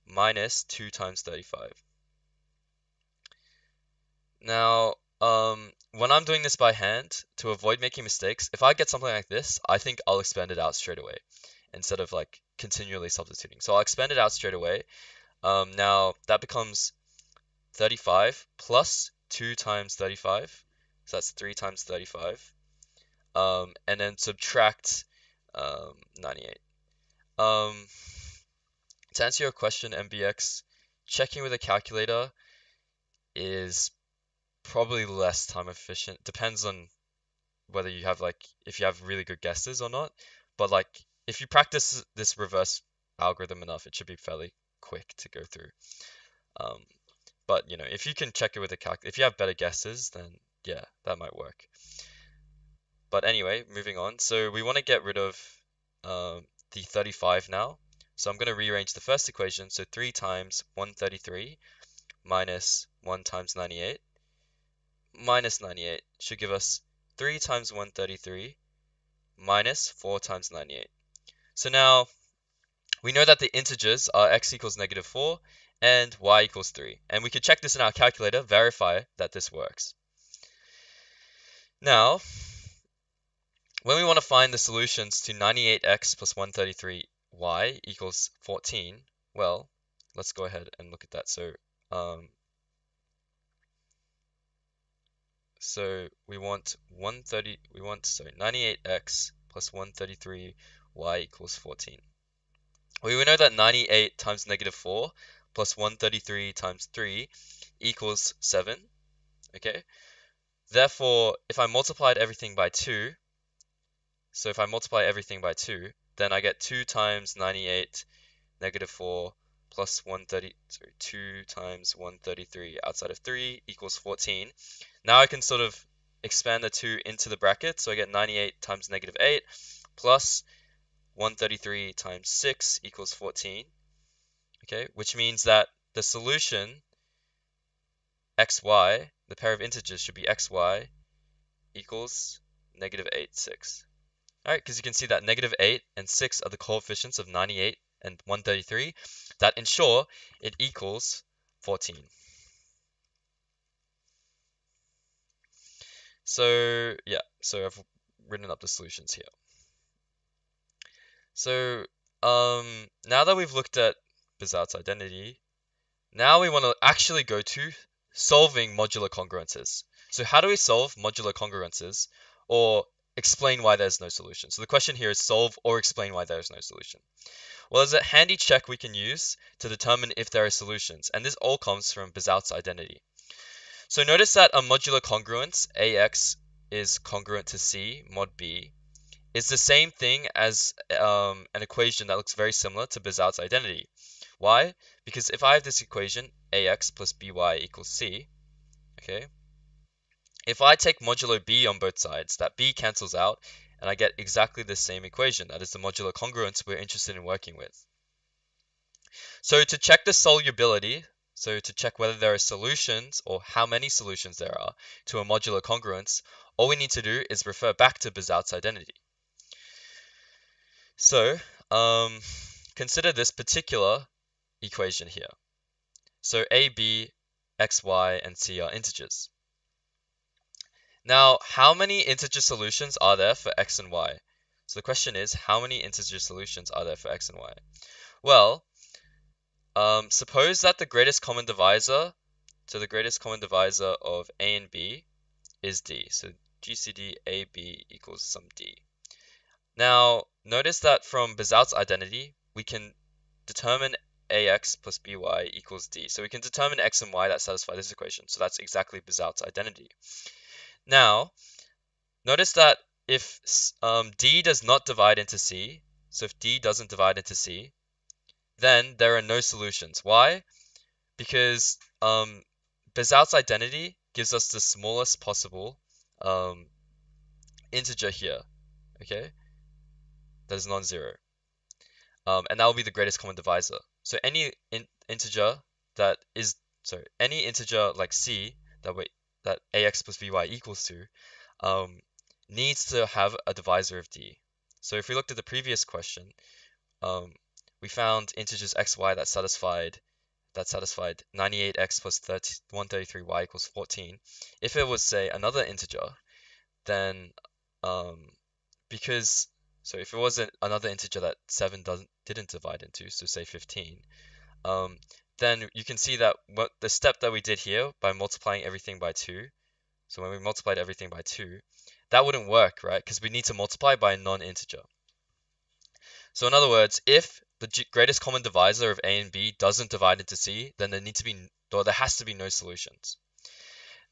minus 2 times 35. Now when I'm doing this by hand, to avoid making mistakes, if I get something like this, I think I'll expand it out straight away instead of like continually substituting. So I'll expand it out straight away. Now that becomes 35 plus 2 times 35. So that's 3 times 35. And then subtract 98. To answer your question, MBX, checking with a calculator is probably less time efficient. Depends on whether you have if you have really good guesses or not. But like if you practice this reverse algorithm enough, it should be fairly quick to go through. But you know, if you can check it with a calculator, if you have better guesses, then yeah, that might work. But anyway, moving on. So we want to get rid of the 35 now. So I'm going to rearrange the first equation. So 3 times 133 minus 1 times 98 minus 98 should give us 3 times 133 minus 4 times 98. So now we know that the integers are x equals negative 4 and y equals 3. And we could check this in our calculator, verify that this works. Now, when we want to find the solutions to 98x plus 133y equals 14, well, let's go ahead and look at that. So we want 98x plus 133y equals 14. We know that 98 times negative 4 plus 133 times 3 equals 7, okay? Therefore, if I multiplied everything by 2, so if I multiply everything by 2, then I get 2 times 98 negative 4 plus 2 times 133 outside of 3 equals 14. Now I can sort of expand the 2 into the bracket, so I get 98 times negative 8 plus 133 times 6 equals 14, okay, which means that the solution xy, the pair of integers should be xy equals negative 8, 6. Alright, because you can see that negative 8 and 6 are the coefficients of 98 and 133 that ensure it equals 14. So yeah, so I've written up the solutions here. So now that we've looked at Bizarre's identity, now we want to actually go to solving modular congruences. So how do we solve modular congruences or explain why there's no solution? So the question here is solve or explain why there's no solution. Well, there's a handy check we can use to determine if there are solutions, and this all comes from Bizarre's identity. So notice that a modular congruence, AX is congruent to C mod B, is the same thing as an equation that looks very similar to Bizarre's identity. Why? Because if I have this equation, AX plus BY equals C, okay, if I take modulo B on both sides, that B cancels out, and I get exactly the same equation. That is the modular congruence we're interested in working with. So to check the solubility, so to check whether there are solutions or how many solutions there are to a modular congruence, all we need to do is refer back to Bizarre's identity. So consider this particular equation here. So a, b, x, y, and c are integers. Now, how many integer solutions are there for x and y? So the question is, how many integer solutions are there for x and y? Well, suppose that the greatest common divisor, so the greatest common divisor of a and b is d. So GCD AB equals some d. Now, notice that from Bizarre's identity, we can determine ax plus by equals d. So we can determine x and y that satisfy this equation. So that's exactly Bizarre's identity. Now, notice that if d does not divide into c, so if d doesn't divide into c, then there are no solutions. Why? Because Bizarre's identity gives us the smallest possible integer here, okay, that is non-zero. And that will be the greatest common divisor. So any integer that is, any integer like c that ax plus by equals to needs to have a divisor of d. So if we looked at the previous question, we found integers x, y that satisfied 98x plus 133y equals 14. If it was, say, another integer, then because if it was another integer that 7 didn't divide into, so say 15, then you can see that what the step that we did here by multiplying everything by 2, so when we multiplied everything by 2, that wouldn't work, right? Because we need to multiply by a non-integer. So in other words, if the greatest common divisor of a and b doesn't divide into c, then there has to be no solutions.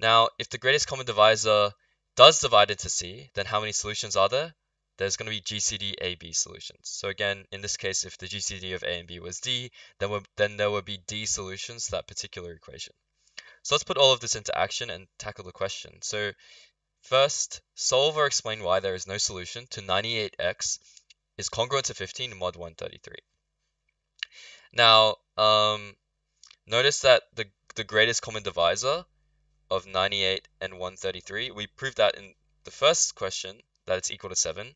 Now, if the greatest common divisor does divide into c, then how many solutions are there? There's going to be GCD AB solutions. So again, in this case, if the GCD of a and b was d, then there would be d solutions to that particular equation. So let's put all of this into action and tackle the question. So first, solve or explain why there is no solution to 98x is congruent to 15 mod 133. Now, notice that the greatest common divisor of 98 and 133, we proved that in the first question that it's equal to 7.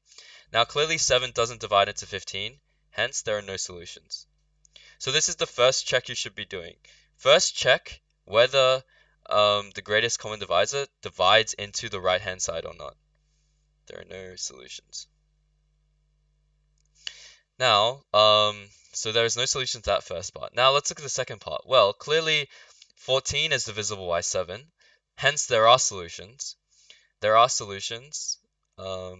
Now clearly 7 doesn't divide into 15, hence there are no solutions. So this is the first check you should be doing. First check whether the greatest common divisor divides into the right hand side or not. There are no solutions. Now, so there is no solution to that first part. Now let's look at the second part. Well, clearly 14 is divisible by 7. Hence, there are solutions. There are solutions. So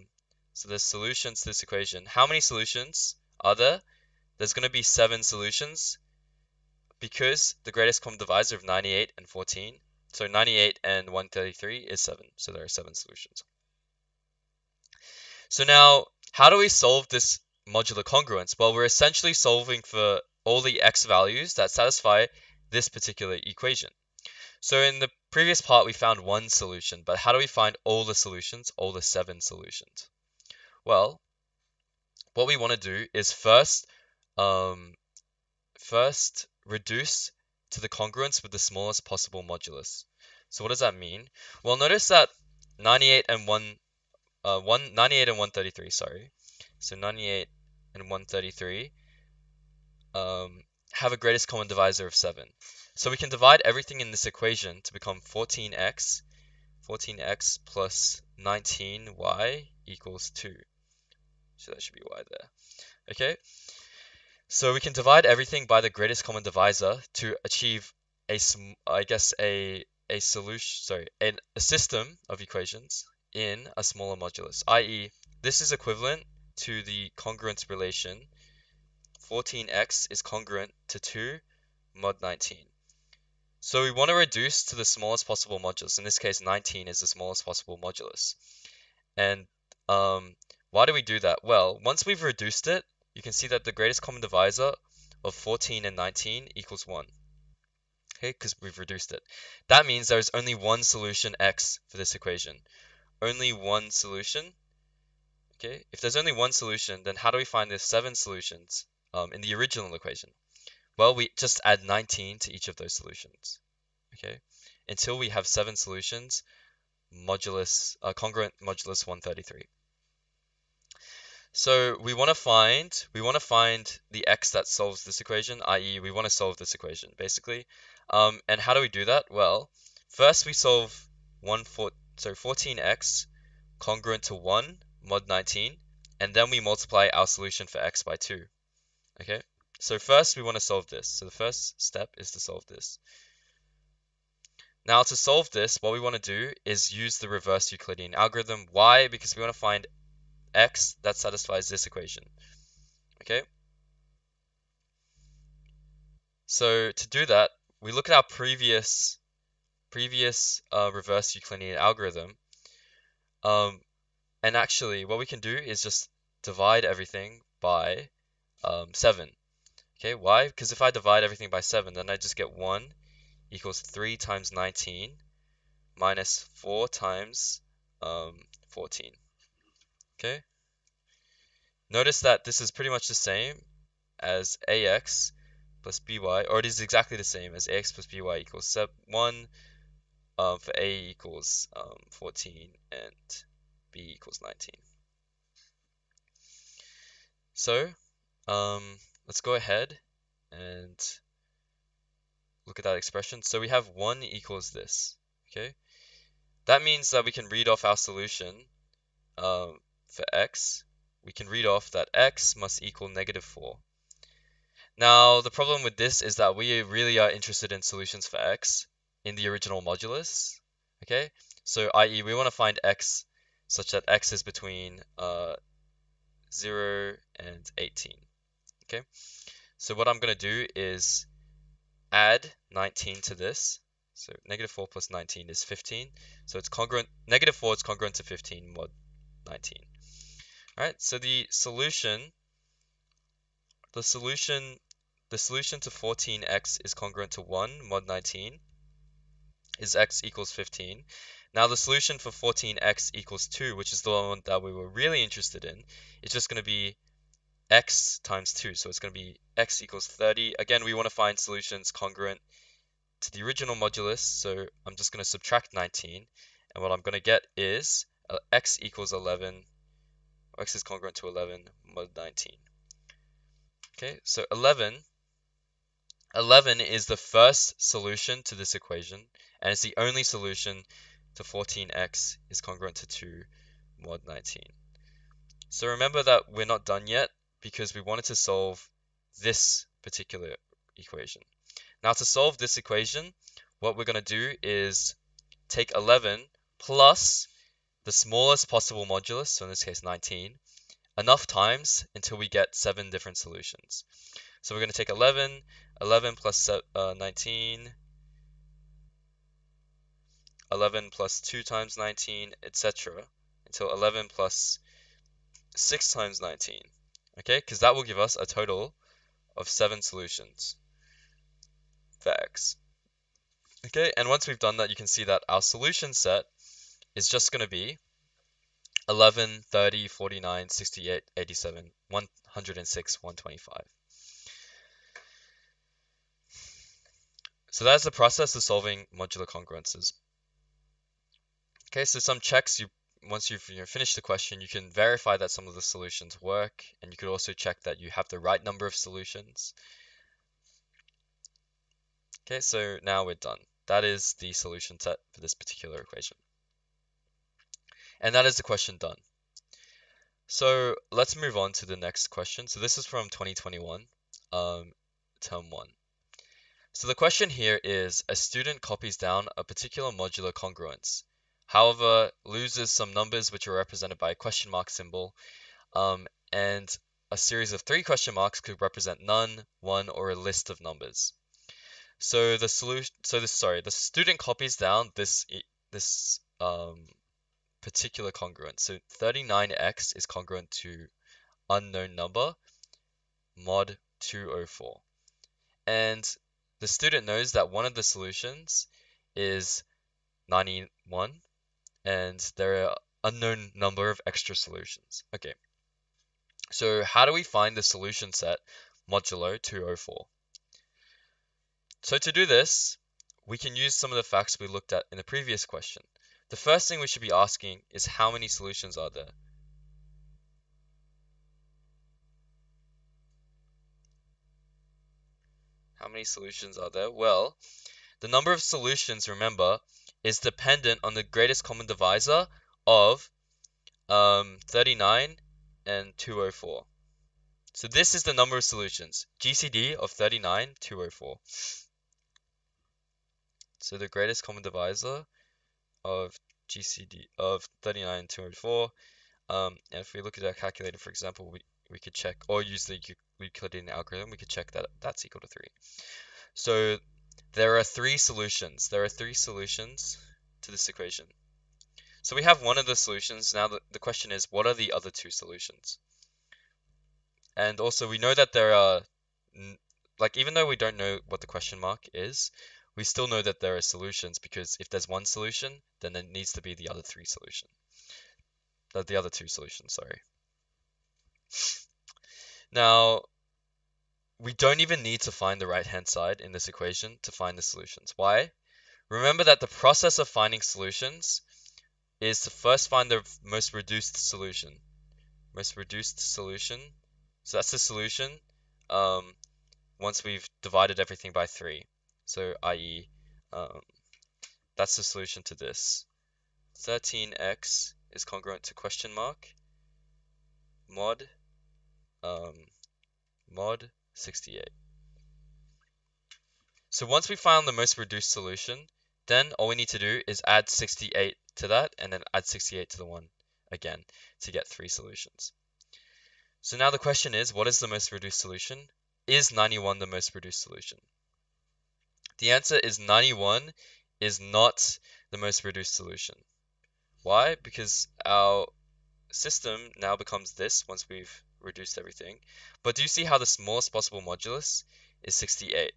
there's solutions to this equation. How many solutions are there? There's going to be 7 solutions because the greatest common divisor of 98 and 14. So 98 and 133 is 7. So there are 7 solutions. So now, how do we solve this modular congruence? Well, we're essentially solving for all the x values that satisfy this particular equation. So in the previous part, we found one solution, but how do we find all the solutions, all the 7 solutions? Well, what we want to do is first reduce to the congruence with the smallest possible modulus. So what does that mean? Well, notice that 98 and 98 and 133, sorry. So 98 and 133 have a greatest common divisor of 7. So we can divide everything in this equation to become 14x plus 19y equals 2. So that should be y there. Okay? So we can divide everything by the greatest common divisor to achieve a system of equations in a smaller modulus, i.e., this is equivalent to the congruence relation 14x is congruent to 2 mod 19. So we want to reduce to the smallest possible modulus. In this case, 19 is the smallest possible modulus. And why do we do that? Well, once we've reduced it, you can see that the greatest common divisor of 14 and 19 equals 1. Okay, because we've reduced it. That means there's only one solution x for this equation. Only one solution. Okay, if there's only one solution, then how do we find the 7 solutions in the original equation? Well, we just add 19 to each of those solutions. Okay, until we have 7 solutions, congruent modulus 133. So we want to find the x that solves this equation, i.e., we want to solve this equation basically. And how do we do that? Well, first we solve 14x congruent to 1 mod 19, and then we multiply our solution for x by 2. Okay, so first we want to solve this. So the first step is to solve this. Now to solve this, what we want to do is use the reverse Euclidean algorithm. Why? Because we want to find x that satisfies this equation. Okay, so to do that, we look at our previous reverse Euclidean algorithm, and actually what we can do is just divide everything by 7. Okay, why? Because if I divide everything by 7, then I just get 1 equals 3 times 19 minus 4 times 14. Okay, notice that this is pretty much the same as ax plus by, or it is exactly the same as ax plus by equals 1 for a equals 14 and b equals 19. So let's go ahead and look at that expression. So we have 1 equals this. Okay, that means that we can read off our solution for x. We can read off that x must equal -4. Now, the problem with this is that we really are interested in solutions for x in the original modulus. Okay, so i.e. we want to find x such that x is between 0 and 18. Okay, so what I'm going to do is add 19 to this. So -4 plus 19 is 15. So it's congruent, -4 is congruent to 15 mod 19. All right, so the solution to 14x is congruent to 1 mod 19 is x equals 15. Now the solution for 14x equals 2, which is the one that we were really interested in, is just going to be x times 2. So it's going to be x equals 30. Again, we want to find solutions congruent to the original modulus, so I'm just going to subtract 19, and what I'm going to get is x equals 11, or x is congruent to 11 mod 19. Okay, so 11 is the first solution to this equation, and it's the only solution to 14x is congruent to 2 mod 19. So remember that we're not done yet because we wanted to solve this particular equation. Now to solve this equation, what we're going to do is take 11 plus the smallest possible modulus, so in this case 19, enough times until we get 7 different solutions. So we're going to take 11 plus 19, 11 plus 2 times 19, etc. until 11 plus 6 times 19. Okay, because that will give us a total of 7 solutions for x. Okay, and once we've done that, you can see that our solution set is just going to be 11, 30, 49, 68, 87, 106, 125. So that's the process of solving modular congruences. Okay, so some checks, once you've finished the question, you can verify that some of the solutions work, and you could also check that you have the right number of solutions. Okay, so now we're done. That is the solution set for this particular equation. And that is the question done. So let's move on to the next question. So this is from 2021, term 1. So the question here is, a student copies down a particular modular congruence, however, loses some numbers which are represented by a question mark symbol, and a series of 3 question marks could represent none, 1, or a list of numbers. So the student copies down this particular congruence. So 39x is congruent to unknown number mod 204. And the student knows that one of the solutions is 91 and there are unknown number of extra solutions. Okay. So how do we find the solution set modulo 204? So to do this, we can use some of the facts we looked at in the previous question. The first thing we should be asking is how many solutions are there? How many solutions are there? Well, the number of solutions, remember, is dependent on the greatest common divisor of 39 and 204. So this is the number of solutions, GCD of 39, 204. So the greatest common divisor of GCD of 39, 204. And if we look at our calculator, for example, we could check, or use the Euclidean algorithm, we could check that that's equal to 3. So there are 3 solutions. There are 3 solutions to this equation. So we have one of the solutions. Now the question is, what are the other 2 solutions? And also we know that there are, like, even though we don't know what the question mark is, we still know that there are solutions, because if there's one solution, then it needs to be the other 3 solutions. The other 2 solutions, sorry. Now, we don't even need to find the right-hand side in this equation to find the solutions. Why? Remember that the process of finding solutions is to first find the most reduced solution. Most reduced solution. So that's the solution once we've divided everything by 3. So i.e., that's the solution to this. 13x is congruent to question mark mod mod 68. So once we found the most reduced solution, then all we need to do is add 68 to that, and then add 68 to the one again to get 3 solutions. So now the question is, what is the most reduced solution? Is 91 the most reduced solution? The answer is 91 is not the most reduced solution. Why? Because our system now becomes this once we've reduced everything. But do you see how the smallest possible modulus is 68?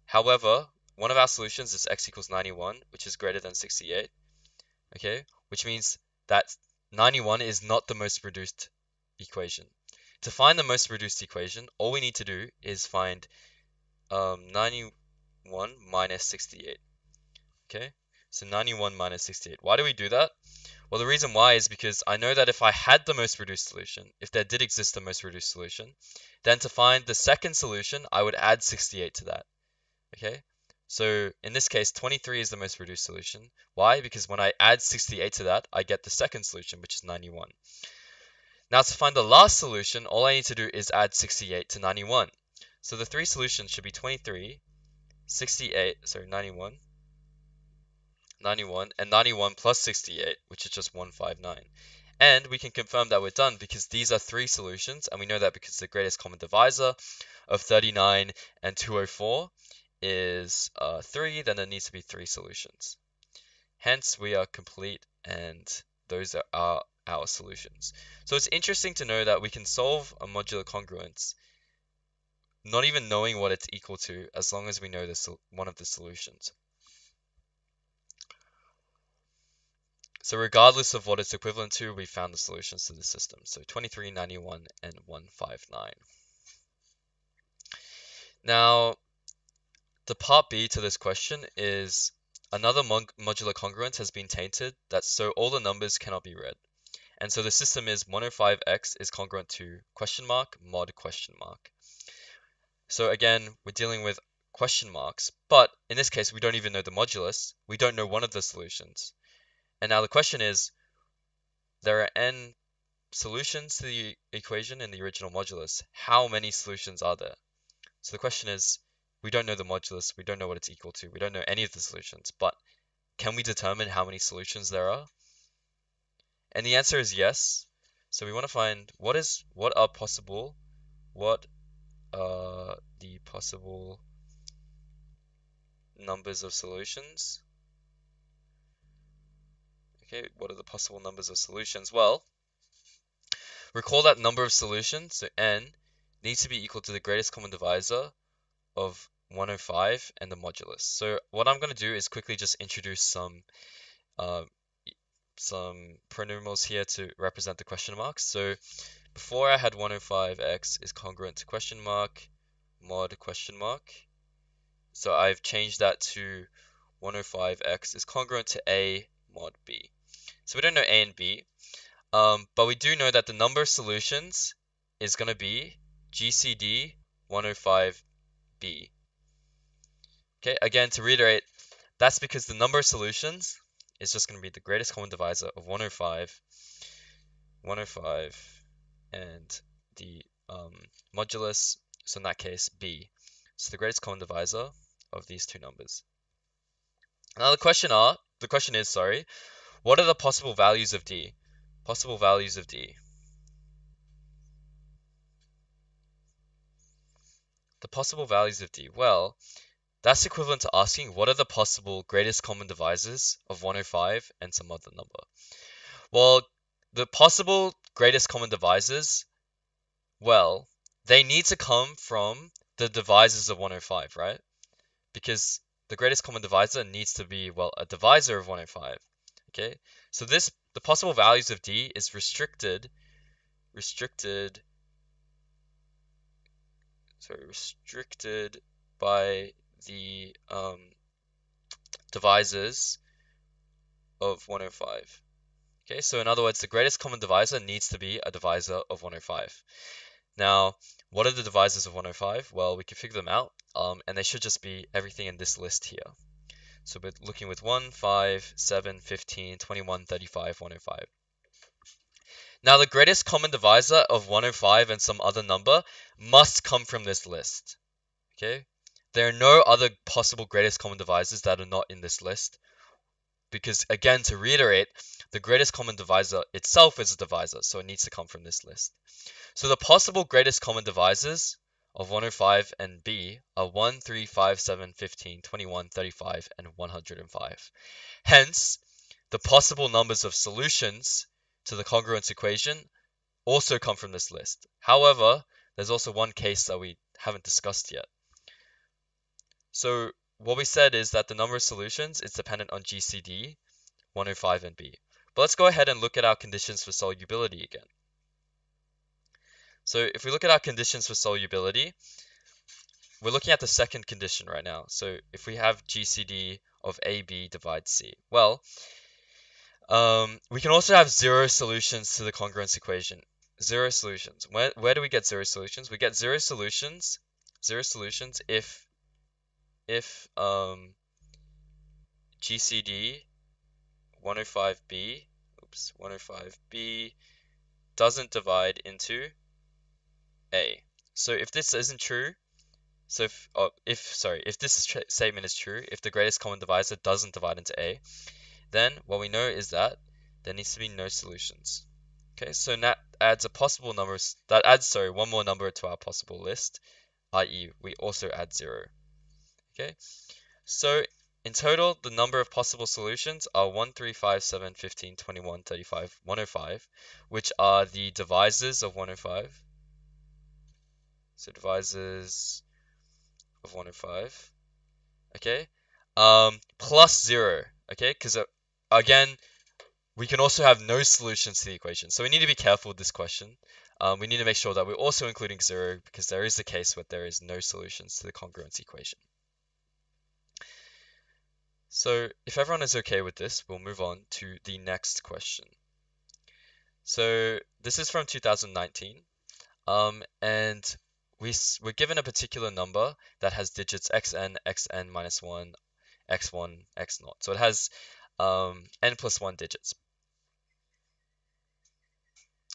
However, one of our solutions is x equals 91, which is greater than 68, okay? Which means that 91 is not the most reduced equation. To find the most reduced equation, all we need to do is find 91 minus 68, okay? So 91 minus 68. Why do we do that? Well, the reason why is because I know that if I had the most reduced solution, if there did exist a most reduced solution, then to find the second solution, I would add 68 to that, okay? So in this case, 23 is the most reduced solution. Why? Because when I add 68 to that, I get the second solution, which is 91. Now to find the last solution, all I need to do is add 68 to 91. So the three solutions should be 23, 68, sorry, 91, 91, and 91 plus 68, which is just 159. And we can confirm that we're done because these are three solutions, and we know that because the greatest common divisor of 39 and 204 is 3, then there needs to be three solutions. Hence, we are complete, and those are our solutions. So it's interesting to know that we can solve a modular congruence not even knowing what it's equal to, as long as we know one of the solutions. So regardless of what it's equivalent to, we found the solutions to the system. So 23, 91, and 159. Now, the part B to this question is another modular congruence has been tainted so all the numbers cannot be read. And so the system is 105x is congruent to question mark mod question mark. So again, we're dealing with question marks, but in this case, we don't even know the modulus. We don't know one of the solutions. And now the question is, there are n solutions to the equation in the original modulus. How many solutions are there? So the question is, we don't know the modulus, we don't know what it's equal to, we don't know any of the solutions, but can we determine how many solutions there are? And the answer is yes. So we want to find what are the possible numbers of solutions. Okay, what are the possible numbers of solutions? Well, recall that number of solutions, so n, needs to be equal to the greatest common divisor of 105 and the modulus. So what I'm going to do is quickly just introduce some pronumerals here to represent the question marks. So before I had 105x is congruent to question mark mod question mark. So I've changed that to 105x is congruent to a mod b. So we don't know a and b, but we do know that the number of solutions is going to be GCD 105b. Okay, again, to reiterate, that's because the number of solutions is just going to be the greatest common divisor of 105, and the modulus, so in that case, b. So the greatest common divisor of these two numbers. Now the question is, what are the possible values of d? Possible values of d. The possible values of d. Well, that's equivalent to asking what are the possible greatest common divisors of 105 and some other number. Well, the possible greatest common divisors, well, they need to come from the divisors of 105, right? Because the greatest common divisor needs to be, well, a divisor of 105. Okay, so the possible values of d is restricted by the divisors of 105. Okay, so in other words, the greatest common divisor needs to be a divisor of 105. Now, what are the divisors of 105? Well, we can figure them out, and they should just be everything in this list here. So we're looking with 1, 5, 7, 15, 21, 35, 105. Now, the greatest common divisor of 105 and some other number must come from this list. Okay? There are no other possible greatest common divisors that are not in this list. Because, again, to reiterate, the greatest common divisor itself is a divisor, so it needs to come from this list. So the possible greatest common divisors of 105 and b are 1, 3, 5, 7, 15, 21, 35, and 105. Hence, the possible numbers of solutions to the congruence equation also come from this list. However, there's also one case that we haven't discussed yet. So what we said is that the number of solutions is dependent on GCD, 105, and b. But let's go ahead and look at our conditions for solubility again. So if we look at our conditions for solubility, we're looking at the second condition right now. So if we have GCD of AB divides C, well, we can also have zero solutions to the congruence equation. Zero solutions. Where do we get zero solutions? We get zero solutions if if GCD 105b, 105b doesn't divide into A. So if this isn't true, so if this statement is true, if the greatest common divisor doesn't divide into A, then what we know is that there needs to be no solutions. Okay, so that adds one more number to our possible list, i.e. we also add 0. Okay, so in total, the number of possible solutions are 1, 3, 5, 7, 15, 21, 35, 105, which are the divisors of 105. So divisors of 105, okay? Plus 0, okay? Because again, we can also have no solutions to the equation. So we need to be careful with this question. We need to make sure that we're also including 0 because there is the case where there is no solutions to the congruence equation. So if everyone is okay with this, we'll move on to the next question. So this is from 2019, and we're given a particular number that has digits xn, xn minus 1, x1, x0. So it has n plus 1 digits.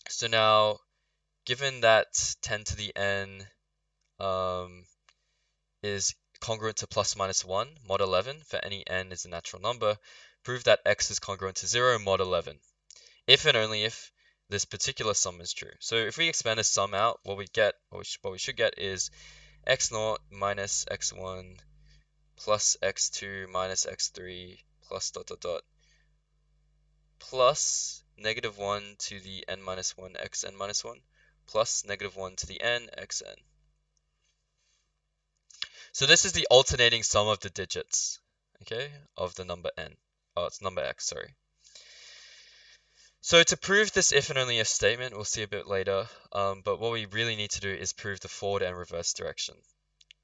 So now, given that 10 to the n is congruent to plus minus 1 mod 11 for any n is a natural number, prove that x is congruent to 0 mod 11, if and only if this particular sum is true. So if we expand this sum out, what we should get is x0 minus x1 plus x2 minus x3 plus dot dot dot plus negative 1 to the n minus 1 xn minus 1 plus negative 1 to the n xn. So this is the alternating sum of the digits, okay, of the number n. Oh, it's number x, sorry. So to prove this if and only if statement, we'll see a bit later, but what we really need to do is prove the forward and reverse direction.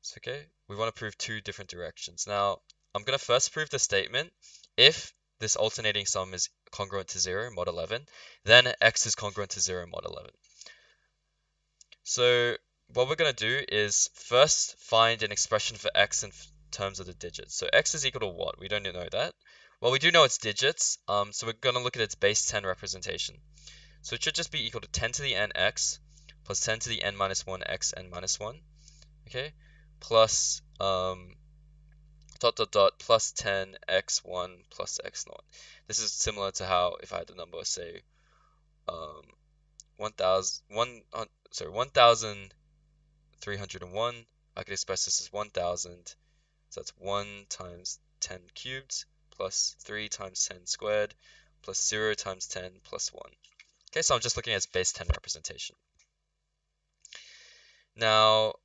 So, okay, we want to prove two different directions. Now, I'm going to first prove the statement if this alternating sum is congruent to 0 mod 11, then x is congruent to 0 mod 11. So what we're going to do is first find an expression for x in terms of the digits. So x is equal to what? We don't know that. Well, we do know it's digits, so we're going to look at its base 10 representation. So it should just be equal to 10 to the n x plus 10 to the n minus 1 x n minus 1, okay, plus dot dot dot plus 10 x1 plus x0. This is similar to how if I had the number, say, 1,301, I could express this as 1,000. So that's 1 times 10 cubed plus 3 times 10 squared plus 0 times 10 plus 1. Okay, so I'm just looking at its base 10 representation. Now,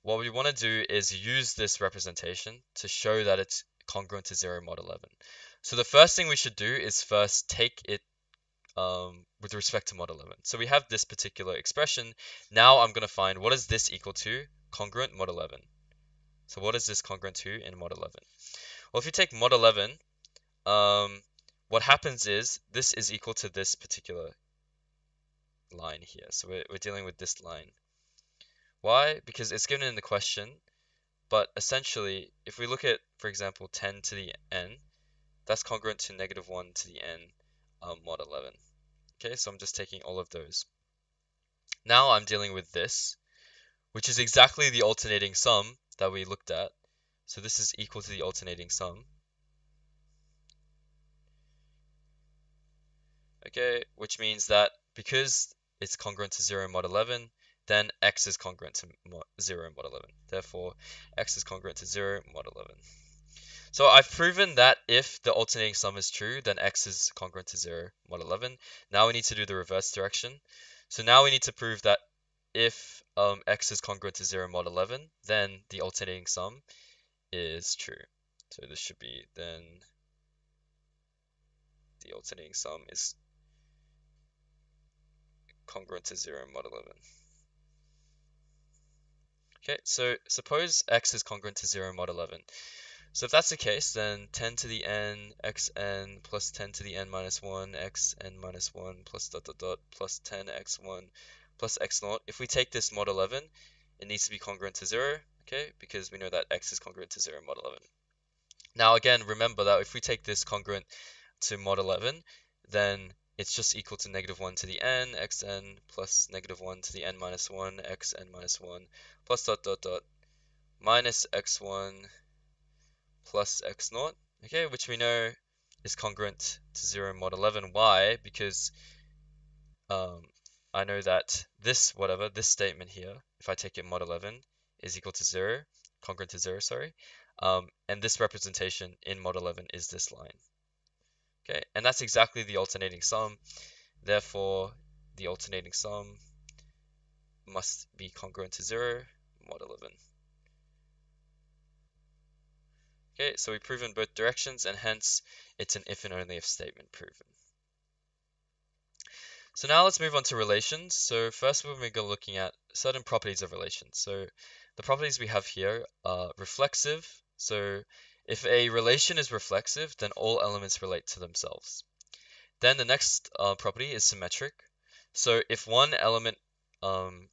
what we want to do is use this representation to show that it's congruent to 0 mod 11. So the first thing we should do is first take it with respect to mod 11. So we have this particular expression. Now I'm going to find what is this equal to congruent mod 11. So what is this congruent to in mod 11? Well, if you take mod 11, what happens is this is equal to this particular line here. So we're dealing with this line. Why? Because it's given in the question, but essentially, if we look at, for example, 10 to the n, that's congruent to negative 1 to the n mod 11. Okay, so I'm just taking all of those. Now I'm dealing with this, which is exactly the alternating sum that we looked at. So this is equal to the alternating sum. Okay, which means that because it's congruent to 0 mod 11, then x is congruent to 0 mod 11. Therefore, x is congruent to 0 mod 11. So I've proven that if the alternating sum is true, then x is congruent to 0 mod 11. Now we need to do the reverse direction. So now we need to prove that if x is congruent to 0 mod 11, then the alternating sum is true. So this should be then the alternating sum is congruent to 0 mod 11. Okay, so suppose x is congruent to 0 mod 11. So if that's the case, then 10 to the n xn plus 10 to the n minus 1 xn minus 1 plus dot dot dot plus 10 x1 plus x0. If we take this mod 11, it needs to be congruent to 0. okay, because we know that x is congruent to 0 mod 11. Now again, remember that if we take this congruent to mod 11, then it's just equal to -1 to the n, xn plus -1 to the n minus 1, xn minus 1, plus dot dot dot, minus x1 plus x naught, okay, which we know is congruent to 0 mod 11. Why? Because I know that this statement here, if I take it mod 11, is equal to 0, congruent to 0, sorry. And this representation in mod 11 is this line. Okay, and that's exactly the alternating sum. Therefore, the alternating sum must be congruent to 0, mod 11. Okay, so we prove in both directions, and hence it's an if and only if statement proven. So now let's move on to relations. So first we're going to go looking at certain properties of relations. So the properties we have here are reflexive. So if a relation is reflexive, then all elements relate to themselves. Then the next property is symmetric. So if one element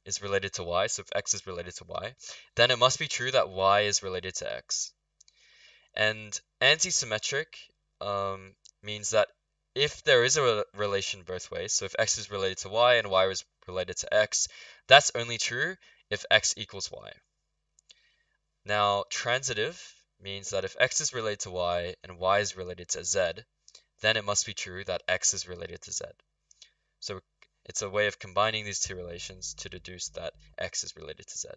is related to y, so if x is related to y, then it must be true that y is related to x. And anti-symmetric means that if there is a relation both ways, so if x is related to y and y is related to x, that's only true if x equals y. Now, transitive means that if x is related to y and y is related to z, then it must be true that x is related to z. So it's a way of combining these two relations to deduce that x is related to z.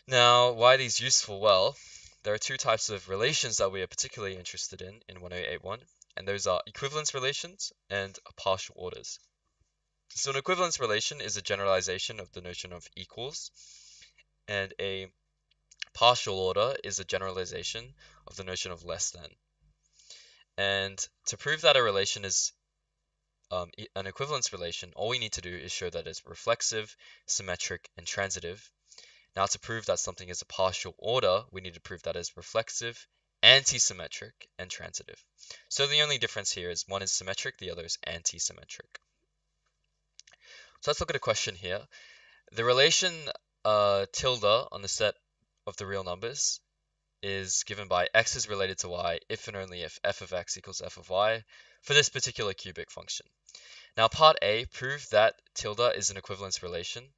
Now, why are these useful? Well, there are two types of relations that we are particularly interested in 1081, and those are equivalence relations and partial orders. So an equivalence relation is a generalization of the notion of equals, and a partial order is a generalization of the notion of less than. And to prove that a relation is an equivalence relation, all we need to do is show that it's reflexive, symmetric, and transitive. Now, to prove that something is a partial order, we need to prove that it's reflexive, anti-symmetric, and transitive. So the only difference here is one is symmetric, the other is anti-symmetric. So let's look at a question here. The relation tilde on the set of the real numbers is given by x is related to y if and only if f of x equals f of y for this particular cubic function. Now, part A, prove that tilde is an equivalence relation.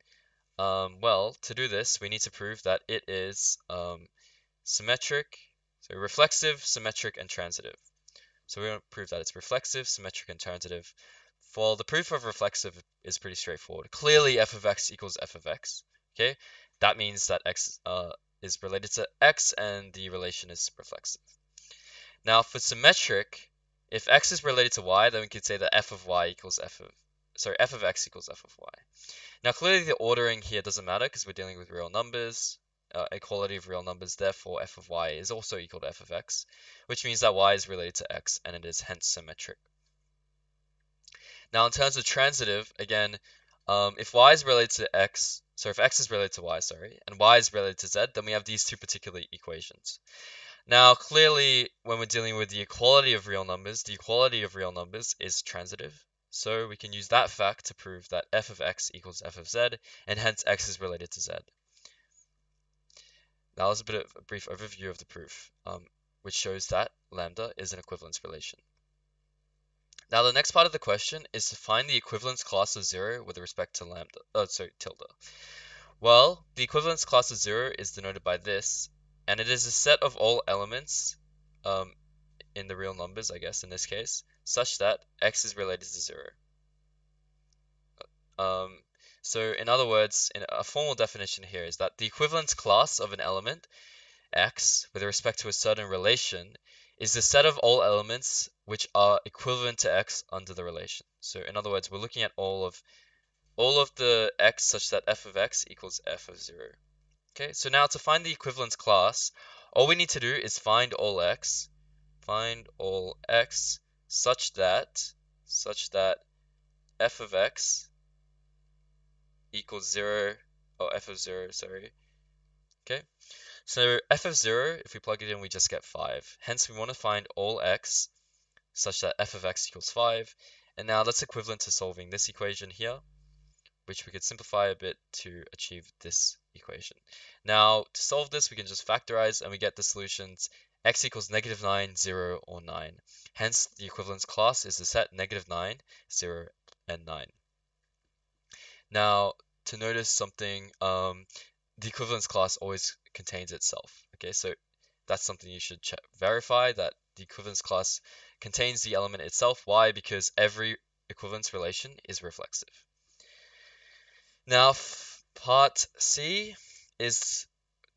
Well, to do this, we need to prove that it is symmetric, so reflexive, symmetric, and transitive. So we're going to prove that it's reflexive, symmetric, and transitive. For the proof of reflexive is pretty straightforward. Clearly, f of x equals f of x. Okay, that means that x is related to x, and the relation is reflexive. Now, for symmetric, if x is related to y, then we could say that f of x equals f of y. Now, clearly the ordering here doesn't matter because we're dealing with real numbers, equality of real numbers, therefore f of y is also equal to f of x, which means that y is related to x and it is hence symmetric. Now, in terms of transitive, again, if y is related to x, so if x is related to y, and y is related to z, then we have these two particular equations. Now, clearly, when we're dealing with the equality of real numbers, the equality of real numbers is transitive. So we can use that fact to prove that f of x equals f of z, and hence x is related to z. Now, that's a bit of a brief overview of the proof, which shows that lambda is an equivalence relation. Now, the next part of the question is to find the equivalence class of 0 with respect to tilde. Well, the equivalence class of 0 is denoted by this, and it is a set of all elements in the real numbers, I guess, in this case, such that x is related to 0. So in other words, in a formal definition here is that the equivalence class of an element, x, with respect to a certain relation, is the set of all elements which are equivalent to x under the relation. So in other words, we're looking at all of the x such that f of x equals f of 0. Okay, so now to find the equivalence class, all we need to do is find all x such that f of x equals 0, or f of 0, sorry. Okay, so f of 0, if we plug it in, we just get 5. Hence, we want to find all x such that f of x equals 5. And now that's equivalent to solving this equation here, which we could simplify a bit to achieve this equation. Now, to solve this, we can just factorize and we get the solutions x equals -9, 0, or 9. Hence, the equivalence class is the set -9, 0, and 9. Now, to notice something, the equivalence class always contains itself. Okay, so that's something you should verify, that the equivalence class contains the element itself. Why? Because every equivalence relation is reflexive. Now, part C is,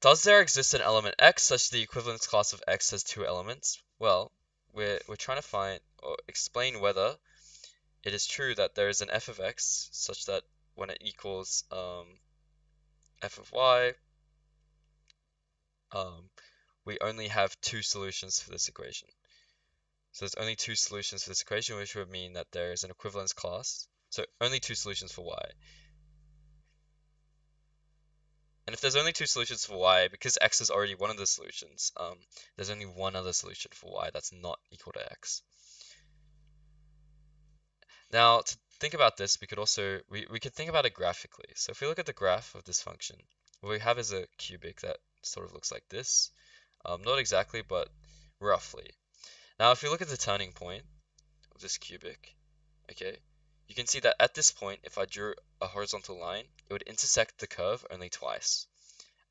does there exist an element x such the equivalence class of x has two elements? Well, we're trying to find or explain whether it is true that there is an f of x such that when it equals f of y, we only have two solutions for this equation. So there's only two solutions for this equation, which would mean that there is an equivalence class. So only two solutions for y. And if there's only two solutions for y, because x is already one of the solutions, there's only one other solution for y that's not equal to x. Now, to think about this, we could also, we could think about it graphically. So if we look at the graph of this function, what we have is a cubic that sort of looks like this. Not exactly, but roughly. Now, if you look at the turning point of this cubic, okay, you can see that at this point, if I drew a horizontal line, it would intersect the curve only twice.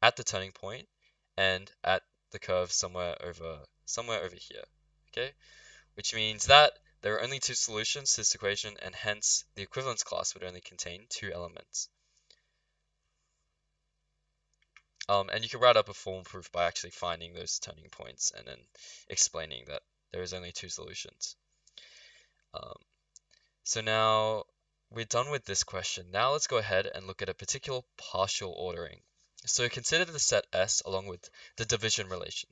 At the turning point and at the curve somewhere over here, okay? Which means that there are only two solutions to this equation, and hence the equivalence class would only contain two elements. And you can write up a formal proof by actually finding those turning points and then explaining that there is only two solutions. So now we're done with this question. Now let's go ahead and look at a particular partial ordering. So consider the set S along with the division relation,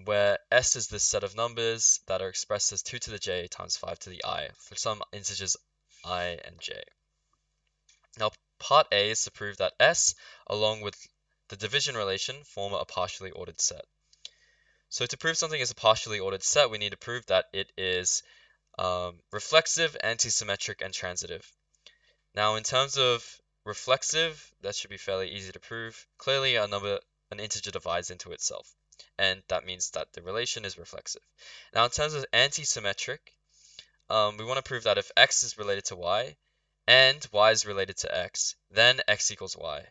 where S is this set of numbers that are expressed as 2 to the j times 5 to the I for some integers I and j. Now part A is to prove that S along with the division relation form a partially ordered set. So to prove something is a partially ordered set, we need to prove that it is reflexive, antisymmetric, and transitive. Now, in terms of reflexive, that should be fairly easy to prove. Clearly, an integer divides into itself, and that means that the relation is reflexive. Now, in terms of antisymmetric, we want to prove that if x is related to y and y is related to x, then x equals y.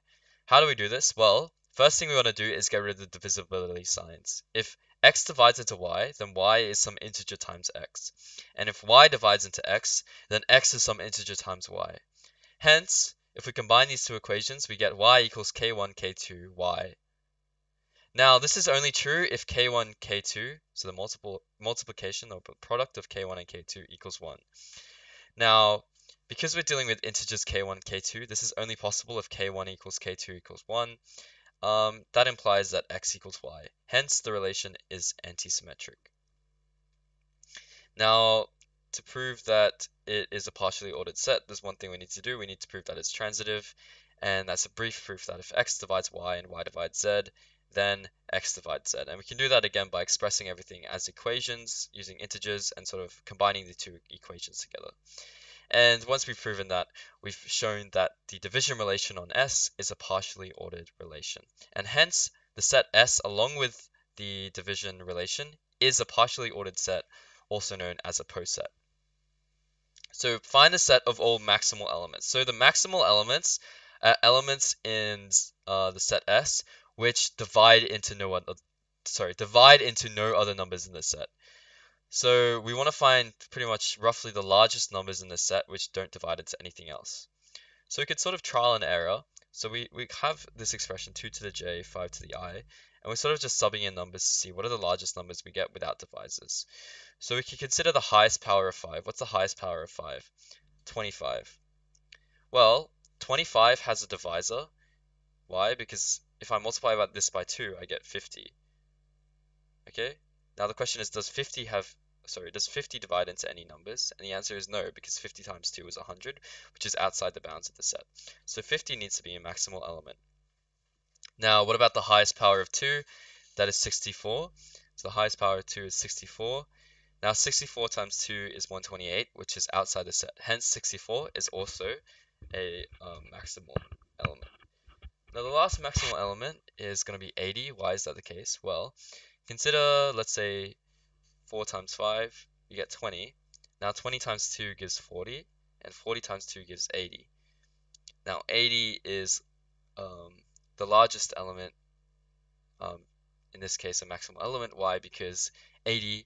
How do we do this? Well, first thing we want to do is get rid of the divisibility signs. If x divides into y, then y is some integer times x. And if y divides into x, then x is some integer times y. Hence, if we combine these two equations, we get y equals k1, k2, y. Now, this is only true if k1, k2, so the multiplication or product of k1 and k2 equals 1. Now, because we're dealing with integers k1, k2, this is only possible if k1 equals k2 equals 1. That implies that x equals y. Hence, the relation is antisymmetric. Now, to prove that it is a partially ordered set, there's one thing we need to do. We need to prove that it's transitive, and that's a brief proof that if x divides y and y divides z, then x divides z. And we can do that again by expressing everything as equations using integers and sort of combining the two equations together. And once we've proven that, we've shown that the division relation on S is a partially ordered relation. And hence, the set S along with the division relation is a partially ordered set, also known as a poset. So find the set of all maximal elements. So the maximal elements are elements in the set S which divide into no other numbers in the set. So we want to find pretty much roughly the largest numbers in this set which don't divide into anything else. So we could sort of trial and error. So we have this expression 2 to the j, 5 to the I, and we're sort of just subbing in numbers to see what are the largest numbers we get without divisors. So we can consider the highest power of 5. What's the highest power of 5? 25. Well, 25 has a divisor. Why? Because if I multiply this by 2, I get 50. Okay? Now the question is, does 50 divide into any numbers? And the answer is no, because 50 times 2 is 100, which is outside the bounds of the set. So 50 needs to be a maximal element. Now, what about the highest power of 2? That is 64. So the highest power of 2 is 64. Now 64 times 2 is 128, which is outside the set. Hence 64 is also a maximal element. Now the last maximal element is going to be 80. Why is that the case? Well, consider, let's say, 4 times 5, you get 20. Now 20 times 2 gives 40, and 40 times 2 gives 80. Now 80 is the largest element, um, in this case a maximal element. Why? Because 80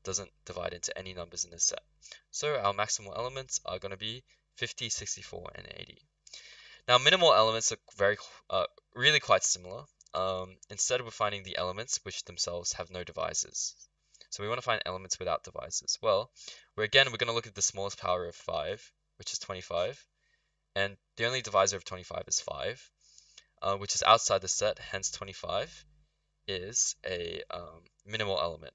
doesn't divide into any numbers in this set. So our maximal elements are going to be 50, 64, and 80. Now minimal elements are really quite similar. Instead we're finding the elements which themselves have no divisors. So we want to find elements without divisors. Well, we're going to look at the smallest power of 5, which is 25, and the only divisor of 25 is 5, which is outside the set, hence 25 is a minimal element.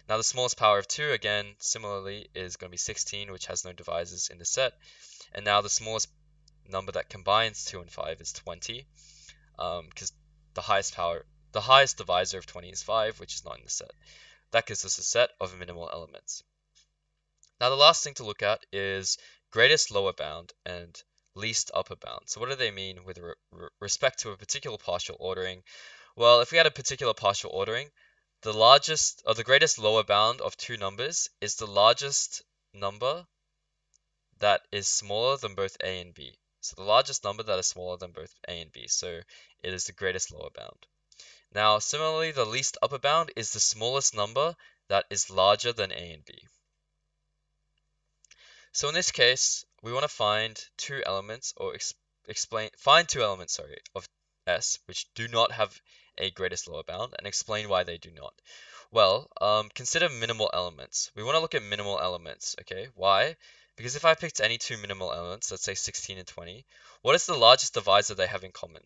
Now the smallest power of 2, again, similarly, is going to be 16, which has no divisors in the set. And now the smallest number that combines 2 and 5 is 20, because the highest divisor of 20 is 5, which is not in the set. That gives us a set of minimal elements. Now the last thing to look at is greatest lower bound and least upper bound. So what do they mean with respect to a particular partial ordering? Well, if we had a particular partial ordering, the greatest lower bound of two numbers is the largest number that is smaller than both a and b. So the largest number that is smaller than both a and b. So it is the greatest lower bound. Now, similarly, the least upper bound is the smallest number that is larger than a and b. So in this case, we want to find two elements, or find two elements, sorry, of S which do not have a greatest lower bound, and explain why they do not. Well, consider minimal elements. We want to look at minimal elements, okay? Why? Because if I picked any two minimal elements, let's say 16 and 20, what is the largest divisor they have in common?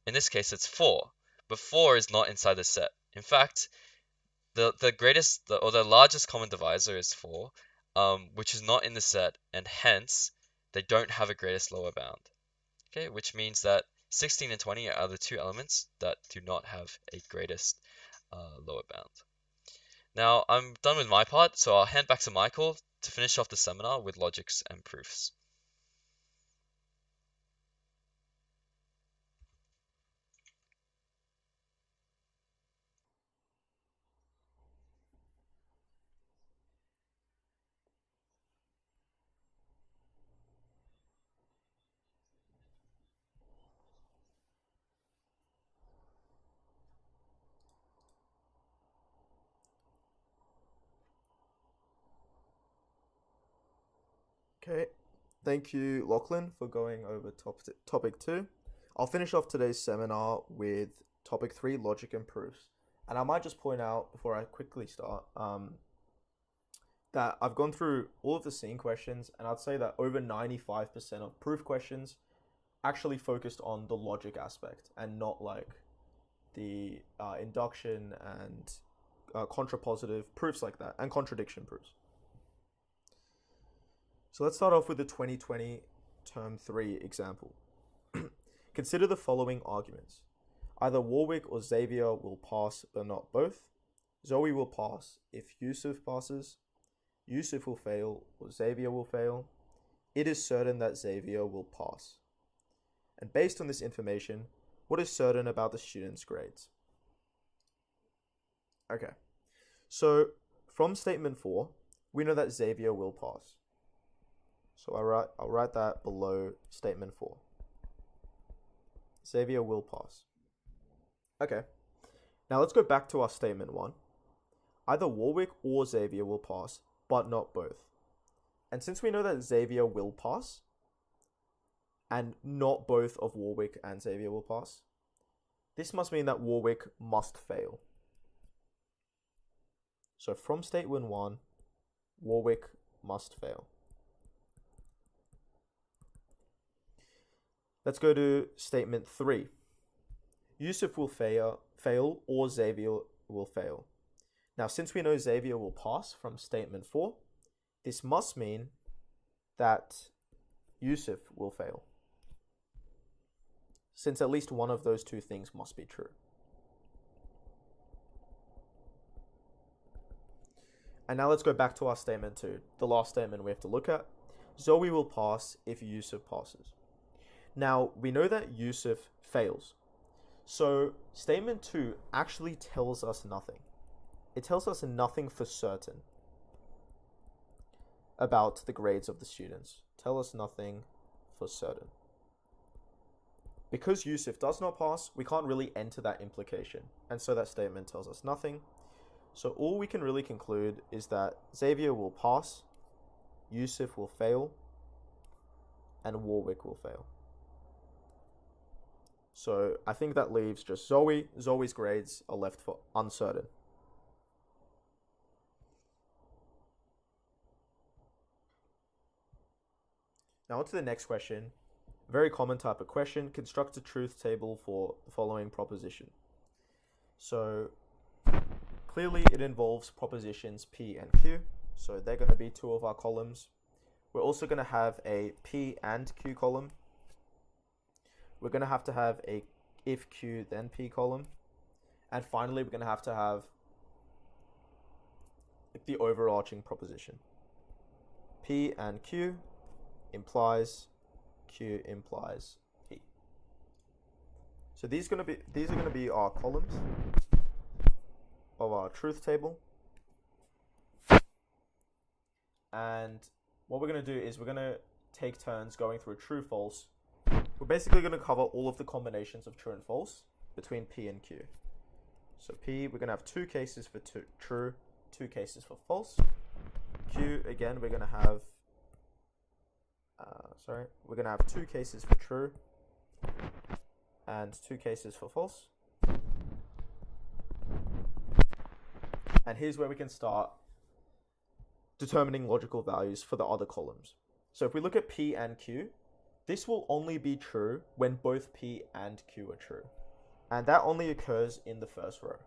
In this case, it's 4, but 4 is not inside the set. In fact, the largest common divisor is 4, which is not in the set, and hence they don't have a greatest lower bound. Okay, which means that 16 and 20 are the two elements that do not have a greatest lower bound. Now I'm done with my part, so I'll hand back to Michael to finish off the seminar with logics and proofs. Okay, thank you, Lachlan, for going over topic 2. I'll finish off today's seminar with topic 3, logic and proofs. And I might just point out before I quickly start that I've gone through all of the scene questions, and I'd say that over 95% of proof questions actually focused on the logic aspect and not like the induction and contrapositive proofs like that, and contradiction proofs. So let's start off with the 2020 term 3 example. Consider the following arguments. Either Warwick or Xavier will pass, but not both. Zoe will pass if Yusuf passes. Yusuf will fail or Xavier will fail. It is certain that Xavier will pass. And based on this information, what is certain about the student's grades? Okay, so from statement 4, we know that Xavier will pass. So I'll write that below statement 4. Xavier will pass. Okay, now let's go back to our statement 1. Either Warwick or Xavier will pass, but not both. And since we know that Xavier will pass, and not both of Warwick and Xavier will pass, this must mean that Warwick must fail. So from statement 1, Warwick must fail. Let's go to statement 3. Yusuf will fail or Xavier will fail. Now, since we know Xavier will pass from statement 4, this must mean that Yusuf will fail, since at least one of those two things must be true. And now let's go back to our statement 2, the last statement we have to look at. Zoe will pass if Yusuf passes. Now, we know that Yusuf fails. So statement 2 actually tells us nothing. It tells us nothing for certain about the grades of the students. Tell us nothing for certain. Because Yusuf does not pass, we can't really enter that implication. And so that statement tells us nothing. So all we can really conclude is that Xavier will pass, Yusuf will fail, and Warwick will fail. So I think that leaves just Zoe. Zoe's grades are left for uncertain. Now on to the next question. A very common type of question. Construct a truth table for the following proposition. So clearly it involves propositions P and Q. So they're going to be two of our columns. We're also going to have a P and Q column. We're going to have a if Q then P column. And finally, we're going to have the overarching proposition. P and Q implies Q implies P. So these are going to be our columns of our truth table. And what we're going to do is we're going to take turns going through true, false. We're basically going to cover all of the combinations of true and false between P and Q. So P, we're going to have two cases for true, two cases for false. Q, again, we're going to have two cases for true and two cases for false. And here's where we can start determining logical values for the other columns. So if we look at P and Q, this will only be true when both P and Q are true. And that only occurs in the first row.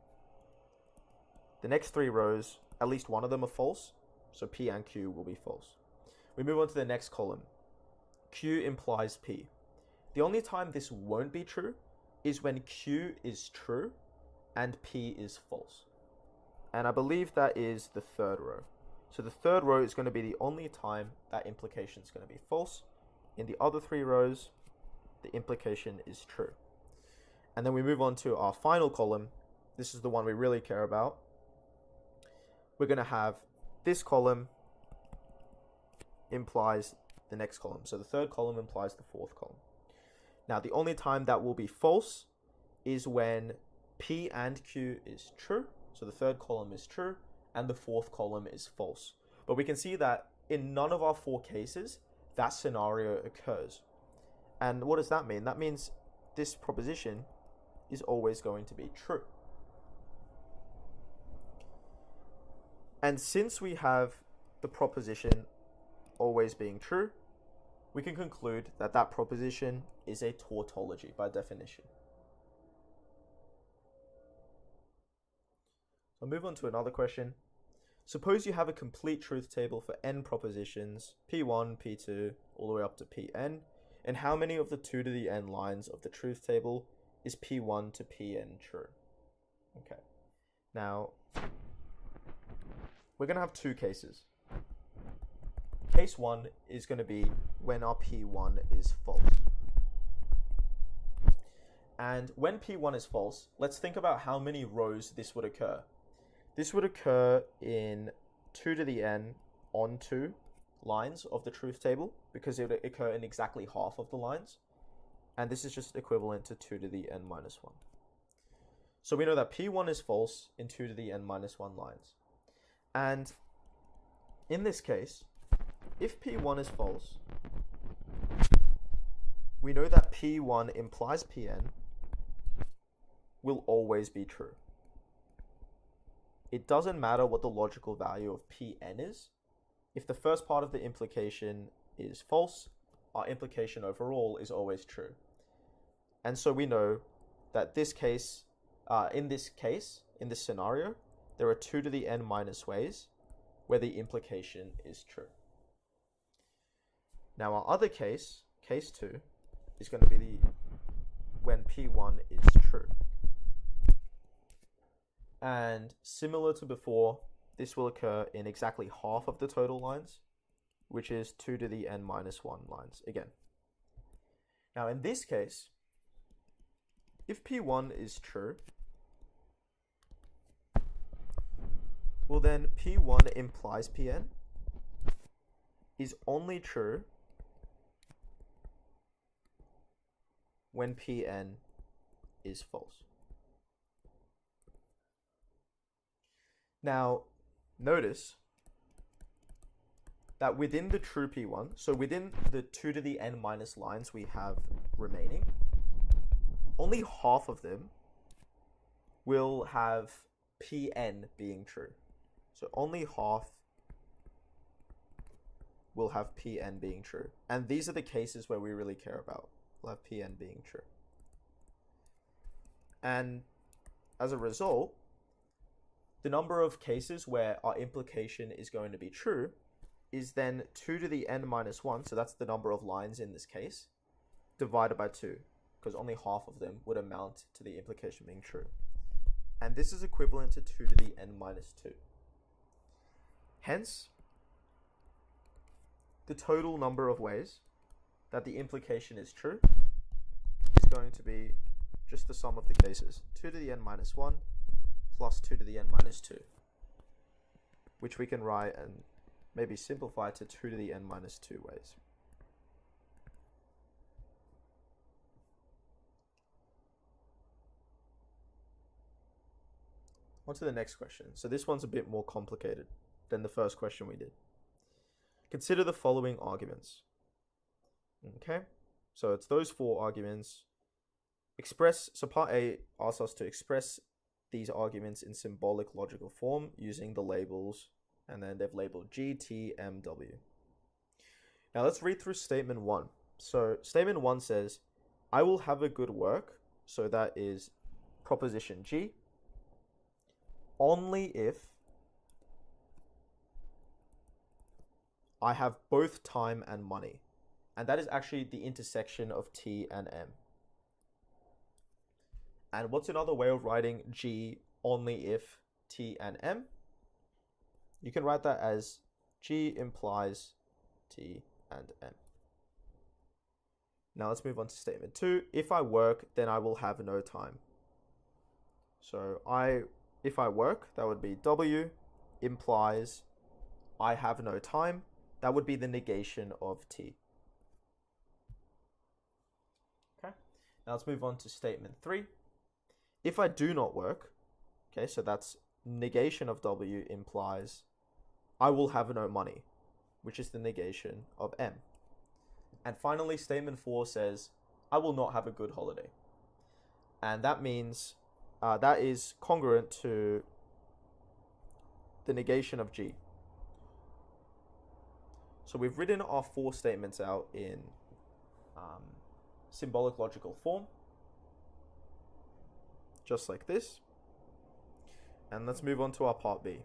The next three rows, at least one of them are false, so P and Q will be false. We move on to the next column. Q implies P. The only time this won't be true is when Q is true and P is false. And I believe that is the third row. So the third row is going to be the only time that implication is going to be false. In the other three rows, the implication is true. And then we move on to our final column. This is the one we really care about. We're going to have this column implies the next column. So the third column implies the fourth column. Now, the only time that will be false is when P and Q is true. So the third column is true and the fourth column is false. But we can see that in none of our four cases, that scenario occurs. And what does that mean? That means this proposition is always going to be true. And since we have the proposition always being true, we can conclude that that proposition is a tautology by definition. I'll move on to another question. Suppose you have a complete truth table for n propositions, P1, P2, all the way up to Pn, and how many of the 2 to the n lines of the truth table is P1 to Pn true? Okay. Now, we're going to have two cases. Case 1 is going to be when our P1 is false. And when P1 is false, let's think about how many rows this would occur. This would occur in 2 to the n on 2 lines of the truth table, because it would occur in exactly half of the lines. And this is just equivalent to 2 to the n minus 1. So we know that P1 is false in 2 to the n minus 1 lines. And in this case, if P1 is false, we know that P1 implies Pn will always be true. It doesn't matter what the logical value of Pn is. If the first part of the implication is false, our implication overall is always true. And so we know that in this scenario, there are 2 to the n minus ways where the implication is true. Now our other case, case 2, is going to be when P1 is true. And similar to before, this will occur in exactly half of the total lines, which is 2 to the n minus 1 lines again. Now in this case, if P1 is true, well then P1 implies Pn is only true when Pn is false. Now, notice that within the true P1, so within the 2 to the n minus lines we have remaining, only half of them will have Pn being true. So only half will have Pn being true. And these are the cases where we really care about. We'll have Pn being true. And as a result, the number of cases where our implication is going to be true is then 2 to the n minus 1, so that's the number of lines in this case, divided by 2, because only half of them would amount to the implication being true. And this is equivalent to 2 to the n minus 2. Hence, the total number of ways that the implication is true is going to be just the sum of the cases, 2 to the n minus 1 plus 2 to the n minus 2, which we can write and maybe simplify to 2 to the n minus 2 ways. On to the next question. So this one's a bit more complicated than the first question we did. Consider the following arguments. Okay, so it's those 4 arguments. So part A asks us to express these arguments in symbolic logical form using the labels, and then they've labeled G, T, M, W. Now let's read through statement 1. So statement 1 says, I will have a good work, so that is proposition G, only if I have both time and money. And that is actually the intersection of T and M. And what's another way of writing G only if T and M? You can write that as G implies T and M. Now let's move on to statement 2. If I work, then I will have no time. So if I work, that would be W implies I have no time. That would be the negation of T. Okay. Now let's move on to statement 3. If I do not work, okay, so that's negation of W implies I will have no money, which is the negation of M. And finally, statement 4 says, I will not have a good holiday. And that means that is congruent to the negation of G. So we've written our 4 statements out in symbolic logical form, just like this. And let's move on to our part B.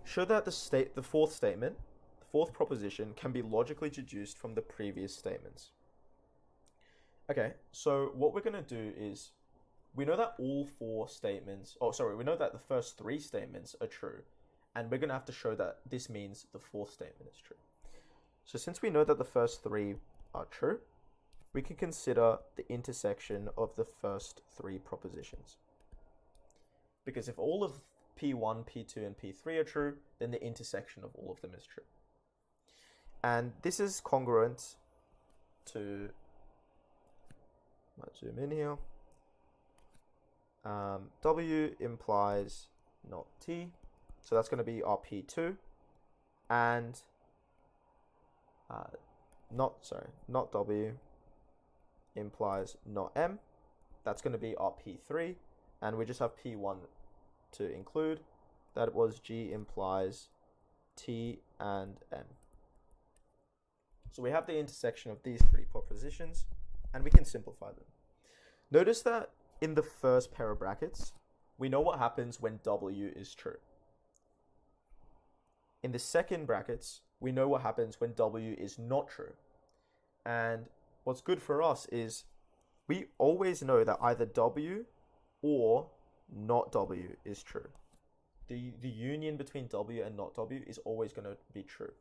Show that the fourth statement, the fourth proposition, can be logically deduced from the previous statements. Okay, so what we're going to do is, we know that all 4 statements, we know that the first 3 statements are true, and we're going to have to show that this means the 4th statement is true. So since we know that the first 3 are true, we can consider the intersection of the first 3 propositions. Because if all of P1, P2, and P3 are true, then the intersection of all of them is true. And this is congruent to, let's zoom in here. W implies not T, so that's going to be our P2, and not W implies not M, that's going to be our P3, and we just have P1 to include. That was G implies T and M. So we have the intersection of these 3 propositions, and we can simplify them. Notice that in the first pair of brackets, we know what happens when W is true. In the second brackets, we know what happens when W is not true. And what's good for us is we always know that either W or not W is true. The union between W and not W is always going to be true.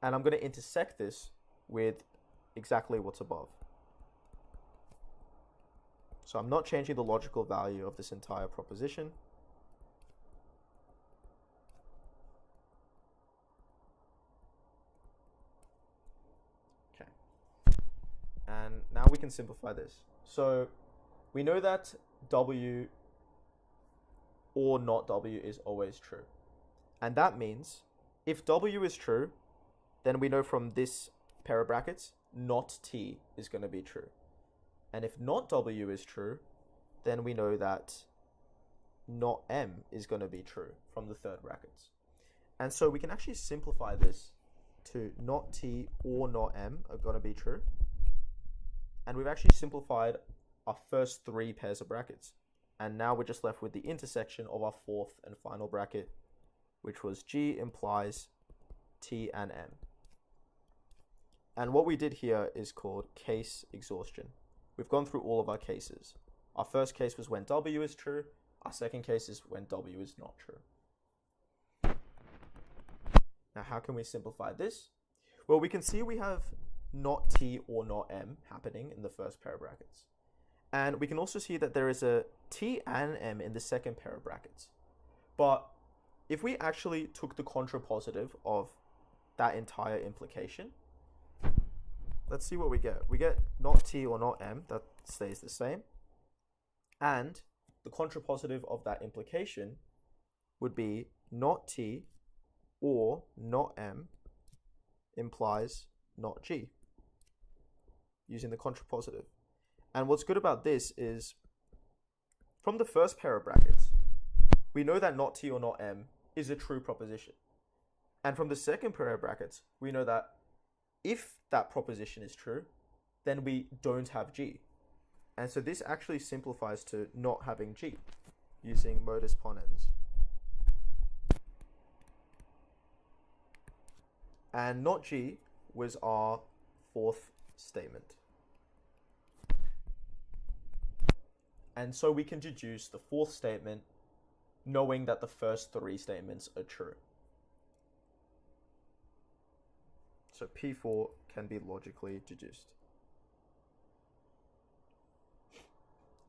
And I'm going to intersect this with exactly what's above. So I'm not changing the logical value of this entire proposition. Okay. And now we can simplify this. So we know that W or not W is always true. And that means if W is true, then we know from this pair of brackets, not T is going to be true. And if not W is true, then we know that not M is going to be true from the third brackets. And so we can actually simplify this to not T or not M are going to be true. And we've actually simplified our first three pairs of brackets. And now we're just left with the intersection of our fourth and final bracket, which was G implies T and M. And what we did here is called case exhaustion. We've gone through all of our cases. Our first case was when W is true. Our second case is when W is not true. Now, how can we simplify this? Well, we can see we have not T or not M happening in the first pair of brackets. And we can also see that there is a T and M in the second pair of brackets. But if we actually took the contrapositive of that entire implication, let's see what we get. We get not T or not M, that stays the same. And the contrapositive of that implication would be not T or not M implies not G, using the contrapositive. And what's good about this is, from the first pair of brackets, we know that not T or not M is a true proposition. And from the second pair of brackets, we know that if that proposition is true, then we don't have G. And so this actually simplifies to not having G, using modus ponens. And not G was our fourth statement. And so we can deduce the fourth statement knowing that the first three statements are true. So P4 can be logically deduced.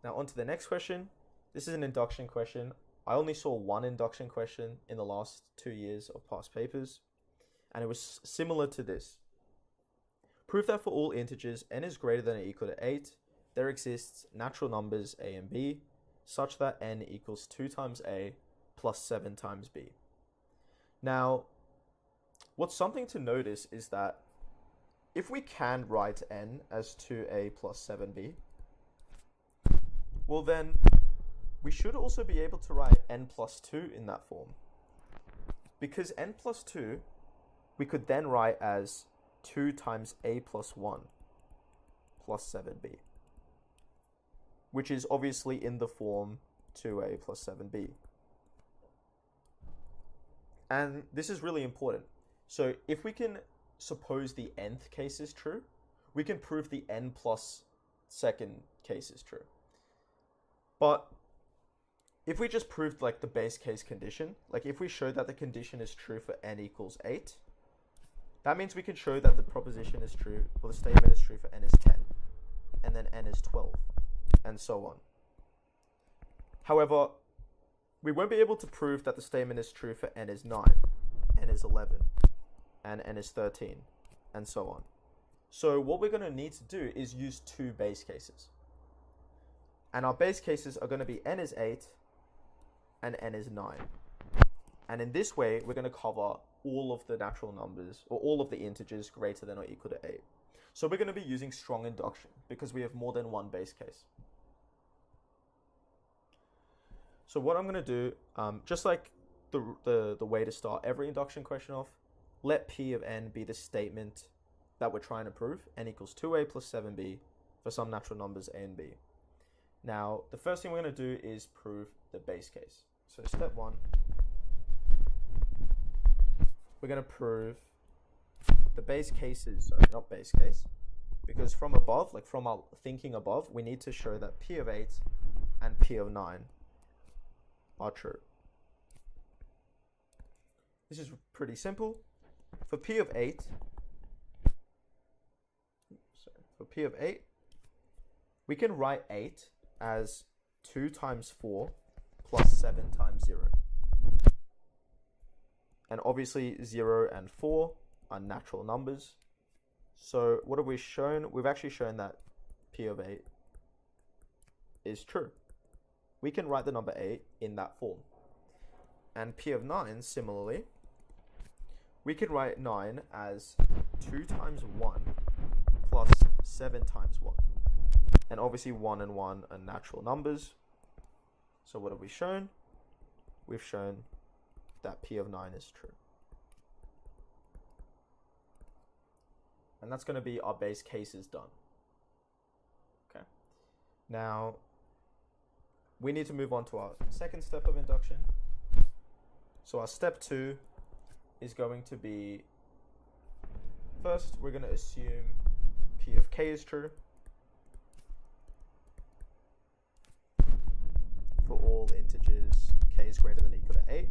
Now on to the next question. This is an induction question. I only saw one induction question in the last 2 years of past papers, and it was similar to this. Prove that for all integers n is greater than or equal to 8, there exists natural numbers a and b, such that n equals 2 times a plus 7 times b. Now, what's something to notice is that if we can write n as 2a plus 7b, well then, we should also be able to write n plus 2 in that form. Because n plus 2, we could then write as 2 times a plus 1 plus 7b, which is obviously in the form 2a plus 7b. And this is really important. So if we can suppose the nth case is true, we can prove the n plus second case is true. But if we just proved like the base case condition, like if we show that the condition is true for n equals 8, that means we can show that the proposition is true, or the statement is true for n is 10, and then n is 12, and so on. However, we won't be able to prove that the statement is true for n is 9, n is 11, and n is 13, and so on. So what we're going to need to do is use two base cases. And our base cases are going to be n is 8 and n is 9. And in this way, we're going to cover all of the natural numbers, or all of the integers greater than or equal to 8. So we're going to be using strong induction because we have more than one base case. So what I'm going to do, just like the way to start every induction question off, let P of n be the statement that we're trying to prove, n equals 2a plus 7b for some natural numbers a and b. Now, the first thing we're going to do is prove the base case. So step 1, we're going to prove the base cases, sorry, not base case, because from above, like from our thinking above, we need to show that P of 8 and P of 9 are true. This is pretty simple. For P of 8, P of 8, we can write 8 as 2 times 4 plus 7 times 0. And obviously 0 and 4 are natural numbers. So what have we shown? We've actually shown that P of 8 is true. We can write the number 8 in that form. And P of 9, similarly, we can write 9 as 2 times 1 plus 7 times 1. And obviously 1 and 1 are natural numbers. So what have we shown? We've shown that P of 9 is true. And that's going to be our base cases done. Okay. Now, we need to move on to our second step of induction. So our step 2 is going to be, first we're going to assume P of k is true for all integers k is greater than or equal to 8.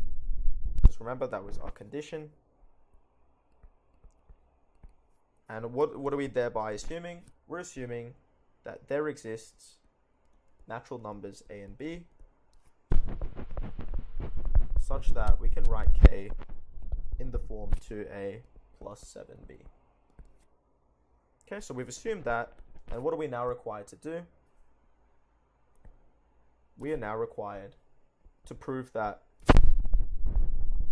Just remember that was our condition. And what are we thereby assuming? We're assuming that there exists natural numbers a and b such that we can write k in the form 2a plus 7b. Okay, so we've assumed that, and what are we now required to do? We are now required to prove that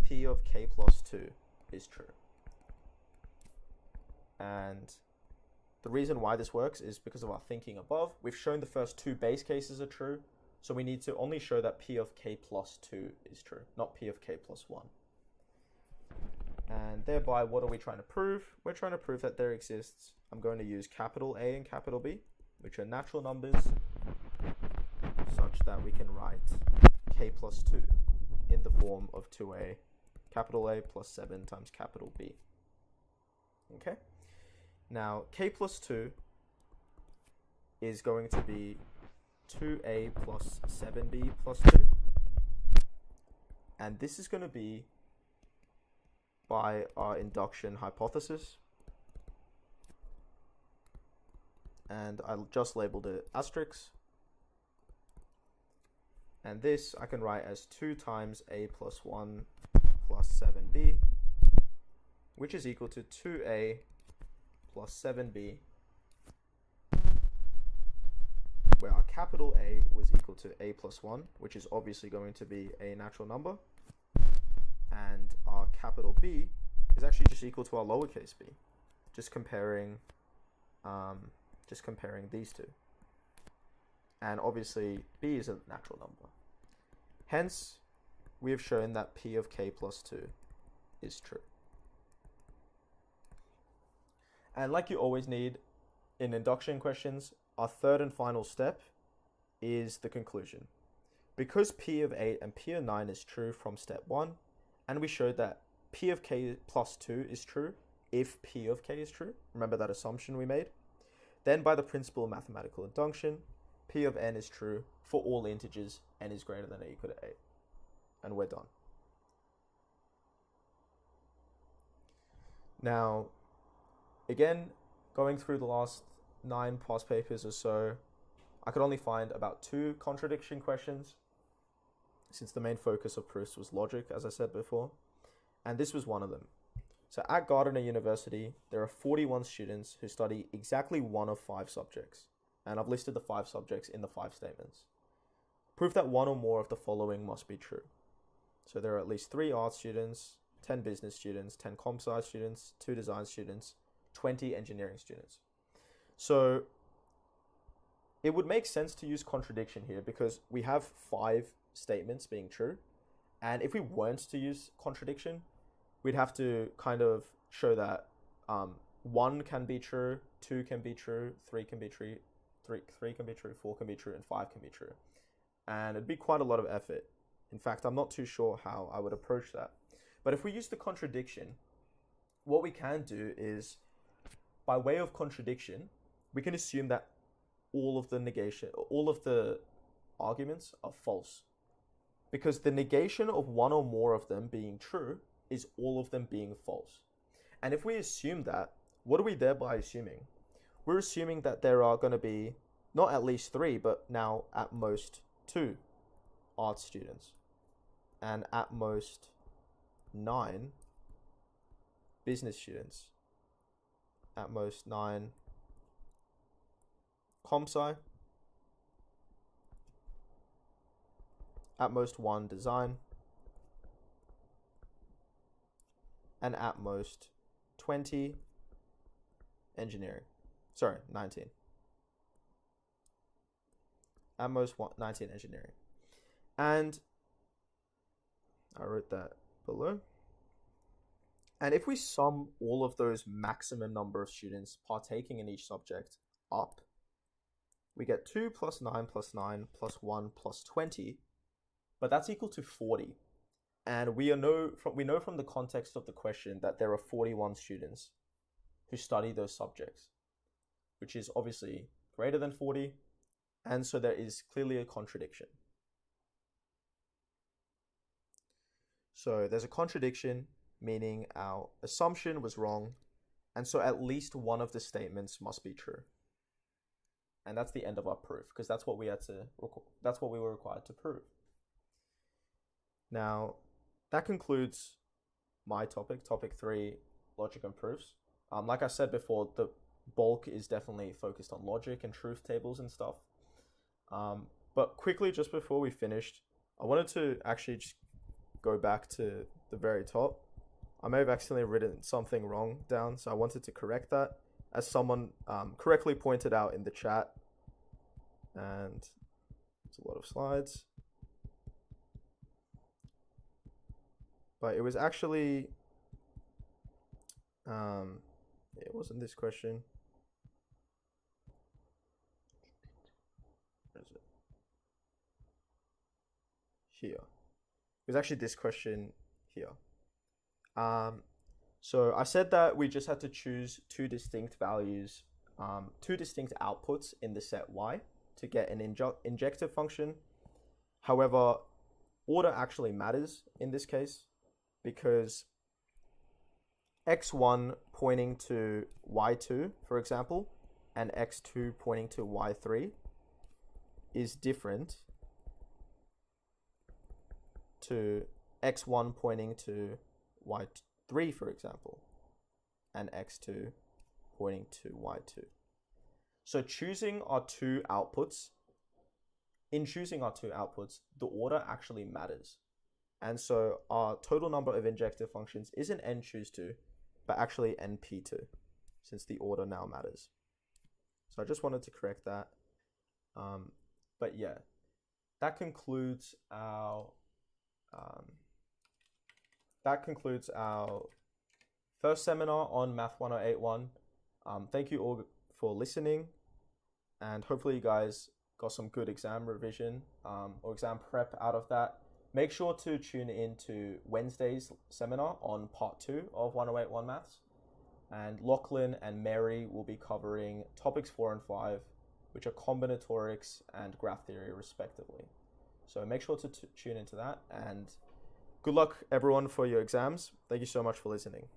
P of k plus 2 is true. And the reason why this works is because of our thinking above. We've shown the first 2 base cases are true, so we need to only show that P of k plus 2 is true, not P of k plus 1. And thereby, what are we trying to prove? We're trying to prove that there exists, I'm going to use capital A and capital B, which are natural numbers, such that we can write k plus 2 in the form of 2a, capital A plus 7 times capital B. Okay? Now, k plus 2 is going to be 2a plus 7b plus 2. And this is going to be by our induction hypothesis. And I just labeled it asterisk. And this I can write as 2 times a plus 1 plus 7b, which is equal to 2a plus 7b, where our capital A was equal to a plus 1, which is obviously going to be a natural number, and our capital B is actually just equal to our lowercase b, just comparing these two. And obviously b is a natural number. Hence, we have shown that P of k plus 2 is true. And like you always need in induction questions, our third and final step is the conclusion. Because P of 8 and P of 9 is true from step 1, and we showed that P of k plus 2 is true if P of k is true, remember that assumption we made, then by the principle of mathematical induction, P of n is true for all integers n is greater than or equal to 8. And we're done. Now, again, going through the last 9 past papers or so, I could only find about 2 contradiction questions, since the main focus of proofs was logic, as I said before, and this was one of them. So at Gardner University, there are 41 students who study exactly one of 5 subjects, and I've listed the 5 subjects in the 5 statements. Prove that one or more of the following must be true. So there are at least 3 art students, 10 business students, 10 comp sci students, 2 design students, 20 engineering students. So it would make sense to use contradiction here because we have 5 statements being true. And if we weren't to use contradiction, we'd have to kind of show that 1 can be true, 2 can be true, 3 can be true, 3 can be true, 4 can be true, and 5 can be true. And it'd be quite a lot of effort. In fact, I'm not too sure how I would approach that. But if we use the contradiction, what we can do is, by way of contradiction, we can assume that all of the arguments are false. Because the negation of one or more of them being true is all of them being false. And if we assume that, what are we thereby assuming? we're assuming that there are going to be not at least 3, but now at most 2 art students, and at most 9 business students, at most 9 comp-sci, at most 1 design, and at most 20 engineering. Sorry, 19. At most 19 engineering. And I wrote that below. And if we sum all of those maximum number of students partaking in each subject up, we get 2 plus 9 plus 9 plus 1 plus 20, but that's equal to 40. And we know from the context of the question that there are 41 students who study those subjects, which is obviously greater than 40, and so there is clearly a contradiction. So there's a contradiction, meaning our assumption was wrong, and so at least one of the statements must be true. And that's the end of our proof, because that's what we were required to prove. Now, that concludes my topic 3, logic and proofs. Like I said before, the bulk is definitely focused on logic and truth tables and stuff. But quickly, just before we finished, I wanted to actually just go back to the very top. I may have accidentally written something wrong down, so I wanted to correct that, as someone correctly pointed out in the chat. And it's a lot of slides. But it was actually, it wasn't this question. Where is it? Here. It was actually this question here. So I said that we just had to choose 2 distinct values, 2 distinct outputs in the set Y to get an injective function. However, order actually matters in this case, because x1 pointing to y2, for example, and x2 pointing to y3 is different to x1 pointing to y3, for example, and x2 pointing to y2. So choosing our 2 outputs, the order actually matters. And so our total number of injective functions isn't n choose 2, but actually np2, since the order now matters. So I just wanted to correct that. But yeah, that concludes our first seminar on Math1081. Thank you all for listening, and hopefully you guys got some good exam revision or exam prep out of that. Make sure to tune in to Wednesday's seminar on part 2 of 1081 Maths. And Lachlan and Mary will be covering topics 4 and 5, which are combinatorics and graph theory respectively. So make sure to tune into that, and good luck everyone for your exams. Thank you so much for listening.